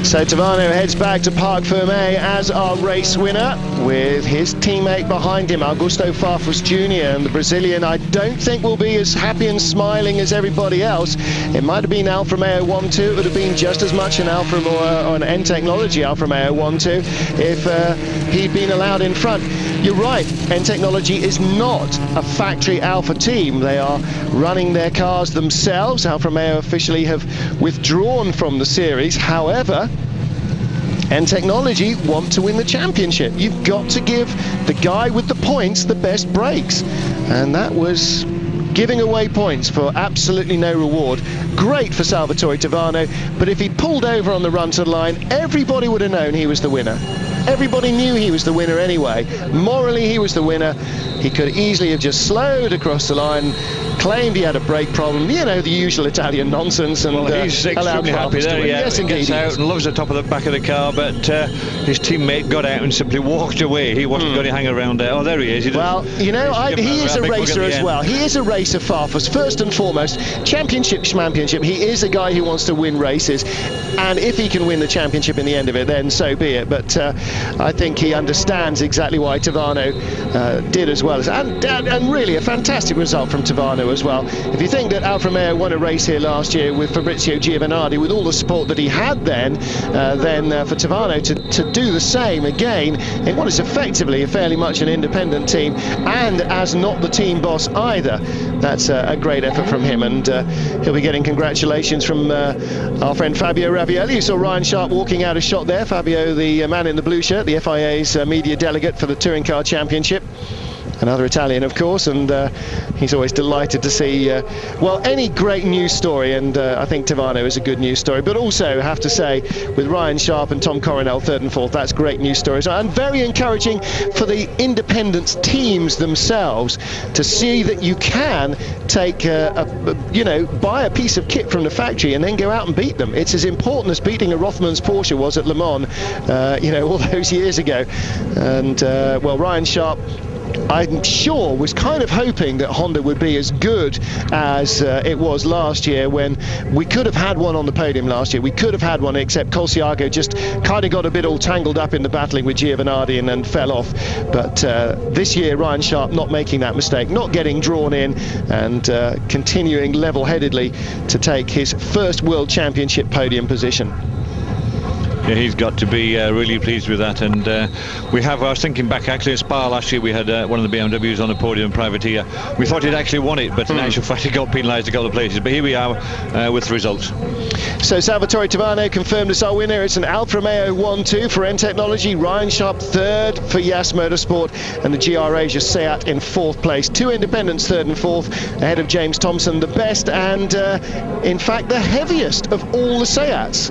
So Tavano heads back to Parc Fermé as our race winner, with his teammate behind him, Augusto Farfus Jr. And the Brazilian, I don't think, will be as happy and smiling as everybody else. It might have been Alfa Romeo 1-2. It would have been just as much an Alfa Romeo or an N Technology Alfa Romeo 1-2 if he'd been allowed in front. You're right, N Technology is not a factory Alfa team. They are running their cars themselves. Alfa Romeo officially have withdrawn from the series. However, N Technology want to win the championship. You've got to give the guy with the points the best brakes, and that was giving away points for absolutely no reward. Great for Salvatore Tavano, but if he pulled over on the run to the line, everybody would have known he was the winner. Everybody knew he was the winner anyway. Morally, he was the winner. He could easily have just slowed across the line, claimed he had a brake problem, you know, the usual Italian nonsense. And well, he's extremely happy there. Yeah, yes, he indeed. Gets out and loves the top of the back of the car, but his teammate got out and simply walked away. He wasn't going to hang around there. Oh, there he is. Well, you know, he is a racer as well. He is a racer, Farfus, first and foremost. Championship, he is a guy who wants to win races, and if he can win the championship in the end of it, then so be it. But I think he understands exactly why Tavano did as well. And really a fantastic result from Tavano Tavano as well. If you think that Alfa Romeo won a race here last year with Fabrizio Giovanardi, with all the support that he had then for Tavano to do the same again in what is effectively fairly much an independent team, and as not the team boss either, that's a great effort from him, and he'll be getting congratulations from our friend Fabio Ravioli. You saw Ryan Sharp walking out of shot there. Fabio, the man in the blue shirt, the FIA's media delegate for the Touring Car Championship. Another Italian, of course, and he's always delighted to see, well, any great news story, and I think Tavano is a good news story, but also, I have to say, with Ryan Sharp and Tom Coronel third and fourth, that's great news stories, and very encouraging for the independent teams themselves to see that you can take, buy a piece of kit from the factory and then go out and beat them. It's as important as beating a Rothmans Porsche was at Le Mans, all those years ago, and, well, Ryan Sharp, I'm sure, was kind of hoping that Honda would be as good as it was last year, when we could have had one on the podium last year. We could have had one, except Colciago just kind of got a bit all tangled up in the battling with Giovanardi and then fell off. But this year, Ryan Sharp not making that mistake, not getting drawn in, and continuing level-headedly to take his first World Championship podium position. Yeah, he's got to be really pleased with that, and I was thinking back actually in Spa last year, we had one of the BMWs on the podium, Privateer. We thought he'd actually won it, but in actual fact he got penalised a couple of places, but here we are with the results. So Salvatore Tavano confirmed as our winner. It's an Alfa Romeo 1-2 for N Technology, Ryan Sharp third for Yas Motorsport, and the GR Asia Seat in fourth place. Two independents third and fourth, ahead of James Thompson, the best and in fact the heaviest of all the Seats.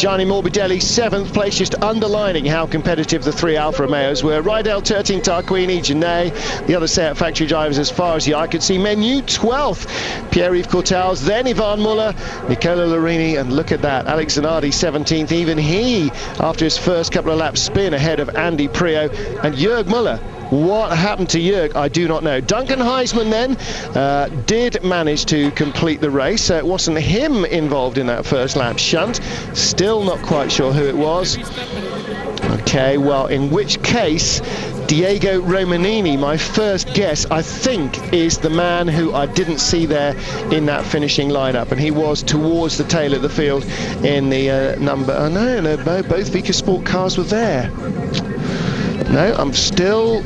Gianni Morbidelli seventh place, just underlining how competitive the three Alfa Romeos were. Rydell, Tertin, Tarquini, Genet, the other Seat factory drivers as far as the eye could see. Menu 12th, Pierre-Yves Courtals, then Ivan Muller, Nicola Larini, and look at that, Alex Zanardi 17th, even he after his first couple of laps spin ahead of Andy Prio, and Jörg Muller. What happened to Jörg, I do not know. Duncan Heisman then did manage to complete the race, so it wasn't him involved in that first lap shunt. Still not quite sure who it was. Okay, well, in which case, Diego Romanini, my first guess, I think, is the man who I didn't see there in that finishing lineup, and he was towards the tail of the field in the number. No, both Vika Sport cars were there. No, I'm still.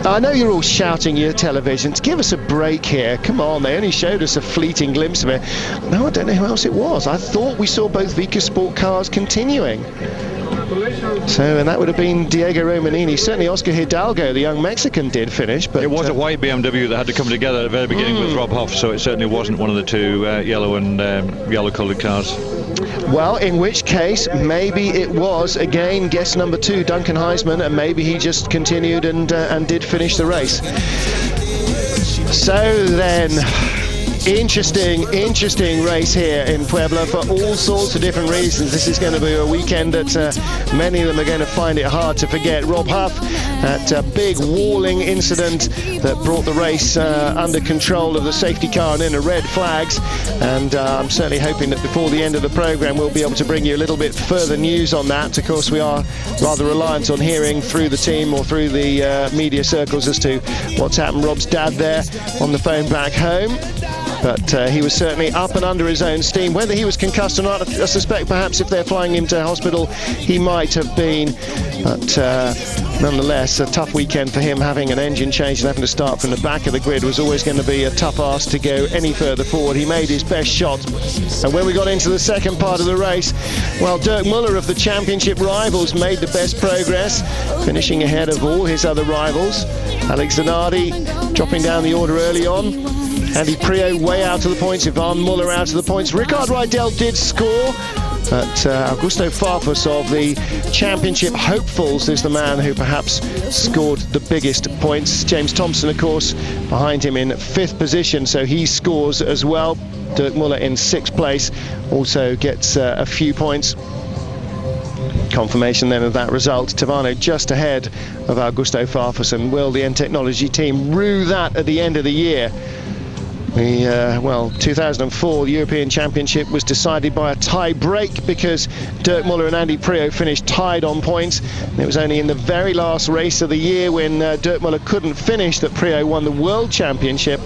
I know you're all shouting your televisions. Give us a break here. Come on, they only showed us a fleeting glimpse of it. No, I don't know who else it was. I thought we saw both Vika Sport cars continuing. So, and that would have been Diego Romanini. Certainly Oscar Hidalgo, the young Mexican, did finish. But it was a white BMW that had to come together at the very beginning with Rob Hoff, so it certainly wasn't one of the two yellow and yellow-coloured cars. Well, in which case, maybe it was, again, guess number 2, Duncan Heisman, and maybe he just continued and did finish the race. So then, interesting race here in Puebla for all sorts of different reasons. This is going to be a weekend that many of them are going to find it hard to forget. Rob Huff, that big walling incident that brought the race under control of the safety car and in a red flags, and I'm certainly hoping that before the end of the programme we'll be able to bring you a little bit further news on that. Of course, we are rather reliant on hearing through the team or through the media circles as to what's happened. Rob's dad there on the phone back home, but he was certainly up and under his own steam. Whether he was concussed or not, I suspect perhaps if they're flying him to hospital, he might have been. But nonetheless, a tough weekend for him, having an engine change and having to start from the back of the grid was always going to be a tough ask to go any further forward. He made his best shot. And when we got into the second part of the race, well, Dirk Muller of the championship rivals made the best progress, finishing ahead of all his other rivals. Alex Zanardi dropping down the order early on. Andy Prio way out of the points, Ivan Muller out of the points. Ricard Rydell did score, but Augusto Farfus of the championship hopefuls is the man who perhaps scored the biggest points. James Thompson, of course, behind him in 5th position, so he scores as well. Dirk Muller in 6th place also gets a few points. Confirmation then of that result. Tavano just ahead of Augusto Farfus, and will the N Technology team rue that at the end of the year? The 2004 European Championship was decided by a tie break because Dirk Muller and Andy Prio finished tied on points. And it was only in the very last race of the year when Dirk Muller couldn't finish that Prio won the World Championship.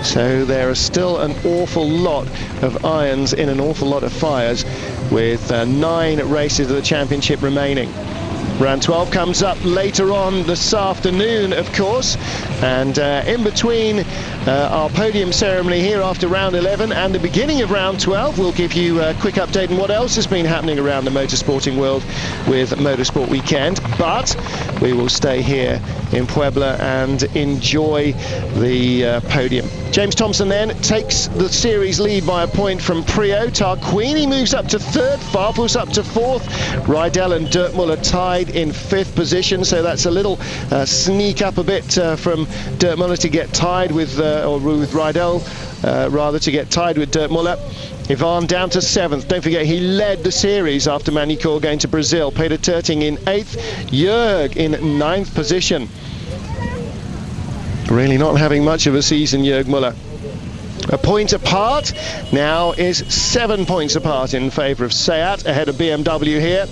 So there are still an awful lot of irons in an awful lot of fires, with 9 races of the championship remaining. Round 12 comes up later on this afternoon, of course, and in between our podium ceremony here after round 11 and the beginning of round 12, we'll give you a quick update on what else has been happening around the motorsporting world with Motorsport Weekend. But we will stay here in Puebla and enjoy the podium. James Thompson then takes the series lead by a point from Prio. Tarquini moves up to 3rd, Farfus up to 4th. Rydell and Dirtmuller tied in 5th position, so that's a little sneak up a bit from Dirtmuller to get tied with, or with Rydell, rather, to get tied with Dirtmuller. Ivan down to 7th. Don't forget, he led the series after Manicor going to Brazil. Peter Terting in 8th. Jörg in 9th position. Really not having much of a season, Jörg Müller. A point apart now is 7 points apart in favour of Seat, ahead of BMW here.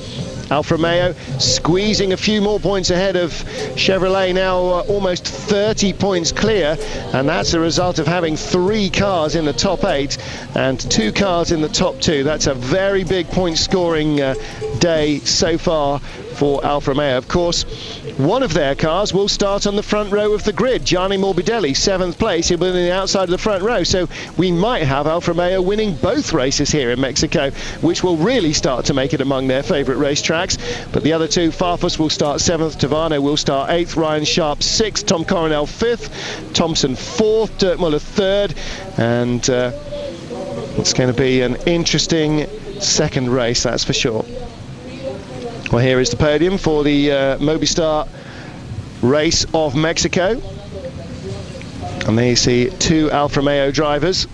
Alfa Romeo squeezing a few more points ahead of Chevrolet, now almost 30 points clear, and that's a result of having 3 cars in the top 8 and 2 cars in the top 2. That's a very big point scoring day so far for Alfa Romeo. Of course, one of their cars will start on the front row of the grid. Gianni Morbidelli, 7th place. He'll be on the outside of the front row, so we might have Alfa Romeo winning both races here in Mexico, which will really start to make it among their favourite racetracks. But the other two, Farfus will start 7th, Tavano will start 8th, Ryan Sharp 6th, Tom Coronel 5th, Thompson 4th, Dirtmuller 3rd, and it's going to be an interesting second race, that's for sure. Well, here is the podium for the Movistar race of Mexico. And there you see 2 Alfa Romeo drivers.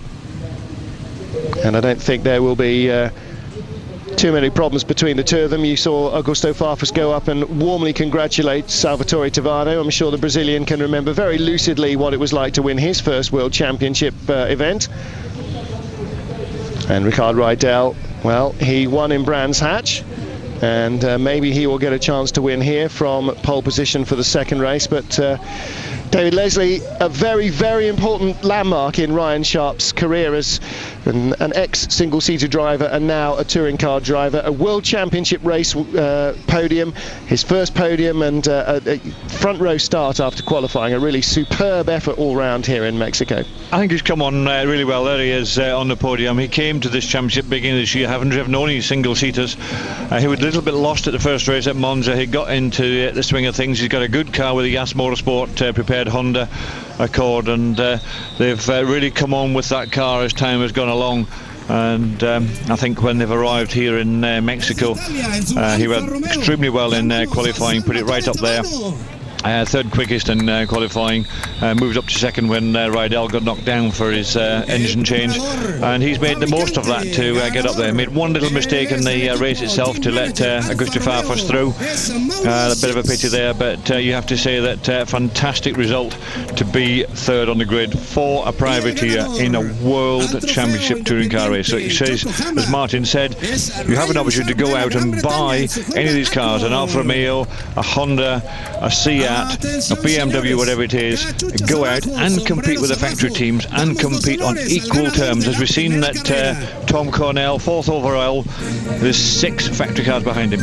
And I don't think there will be too many problems between the two of them. You saw Augusto Farfus go up and warmly congratulate Salvatore Tavano. I'm sure the Brazilian can remember very lucidly what it was like to win his first World Championship event. And Ricard Rydell, well, he won in Brands Hatch. And maybe he will get a chance to win here from pole position for the second race. But David Leslie, a very, very important landmark in Ryan Sharp's career as an ex-single-seater driver and now a touring car driver. A World Championship race podium, his first podium, and a front row start after qualifying. A really superb effort all round here in Mexico. I think he's come on really well. There he is on the podium. He came to this championship beginning of this year, having driven only single-seaters. He was a little bit lost at the first race at Monza. He got into the swing of things. He's got a good car with a Yas Motorsport prepared Honda Accord, and they've really come on with that car as time has gone along. And I think when they've arrived here in Mexico, he went extremely well in qualifying, put it right up there. Third quickest in qualifying, moved up to second when Rydell got knocked down for his engine change, and he's made the most of that to get up there. Made one little mistake in the race itself to let Augusto Farfus through. A bit of a pity there, but you have to say that fantastic result to be third on the grid for a privateer in a World Championship touring car race. So he says, as Martin said, you have an opportunity to go out and buy any of these cars, an Alfa Romeo, a Honda, a Seat, a BMW, whatever it is, go out and compete with the factory teams and compete on equal terms. As we've seen that Tom Cornell, 4th overall, there's 6 factory cars behind him.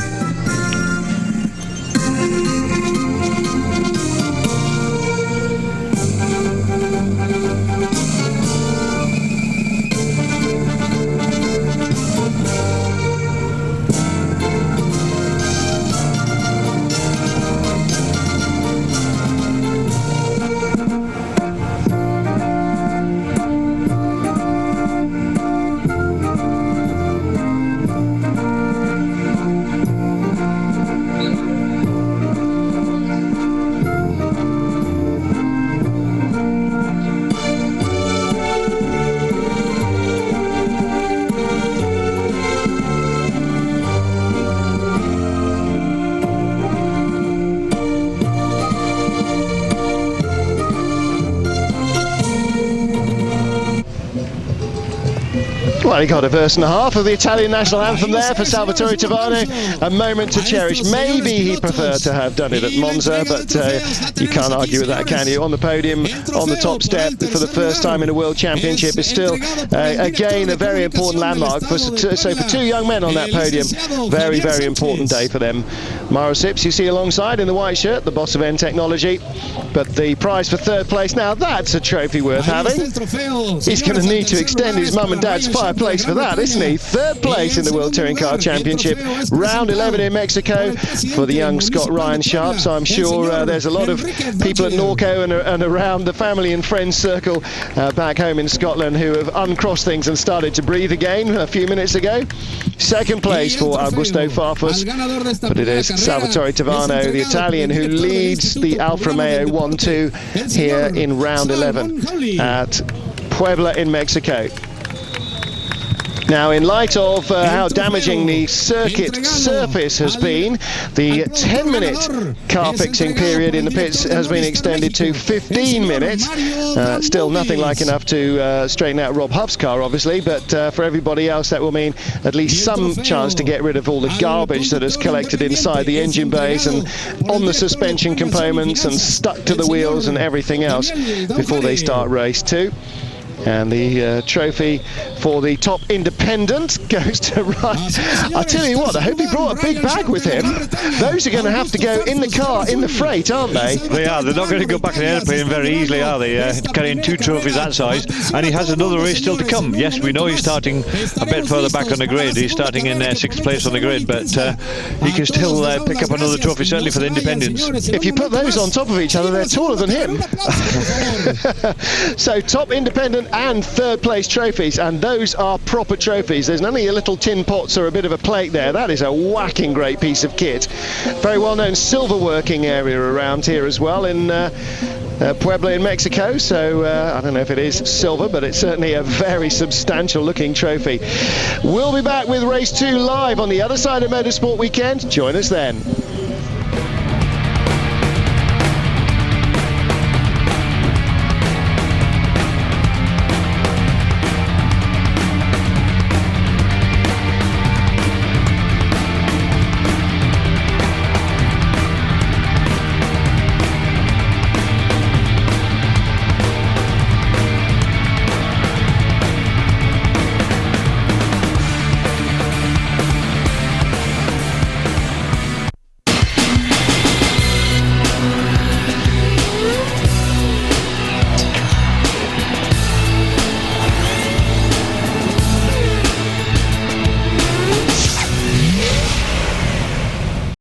Well, he got a verse and a half of the Italian national anthem there for Salvatore Tavano. A moment to cherish. Maybe he preferred to have done it at Monza, but you can't argue with that, can you? On the podium, on the top step for the first time in a World Championship is still, again, a very important landmark. So for two young men on that podium, very, very important day for them. Mauro Sips, you see alongside in the white shirt, the boss of N Technology. But the prize for third place, now that's a trophy worth having. He's going to need to extend his mum and dad's fireplace for that, isn't he? Third place in the World Touring Car Championship, round 11 in Mexico for the young Scot Ryan Sharp. So I'm sure there's a lot of people at Norco and around the family and friends circle back home in Scotland who have uncrossed things and started to breathe again a few minutes ago. Second place for Augusto Farfus, but it is Salvatore Tavano, the Italian, who leads the Alfa Romeo 1-2 here in round 11 at Puebla in Mexico. Now, in light of how damaging the circuit surface has been, the 10-minute car fixing period in the pits has been extended to 15 minutes. Still nothing like enough to straighten out Rob Huff's car, obviously, but for everybody else that will mean at least some chance to get rid of all the garbage that has collected inside the engine bays and on the suspension components and stuck to the wheels and everything else before they start race 2. And the trophy for the top independent goes to Ryan. I tell you what, I hope he brought a big bag with him. Those are going to have to go in the car, in the freight, aren't they? They are. They're not going to go back in the airplane very easily, are they? Carrying 2 trophies that size. And he has another race still to come. Yes, we know he's starting a bit further back on the grid. He's starting in 6th place on the grid, but he can still pick up another trophy, certainly for the independents. If you put those on top of each other, they're taller than him. So top independent and third place trophies, and those are proper trophies. There's none of your little tin pots or a bit of a plate there. That is a whacking great piece of kit. Very well known silver working area around here as well in Puebla in Mexico, so I don't know if it is silver, but it's certainly a very substantial looking trophy. We'll be back with race 2 live on the other side of Motorsport Weekend. Join us then.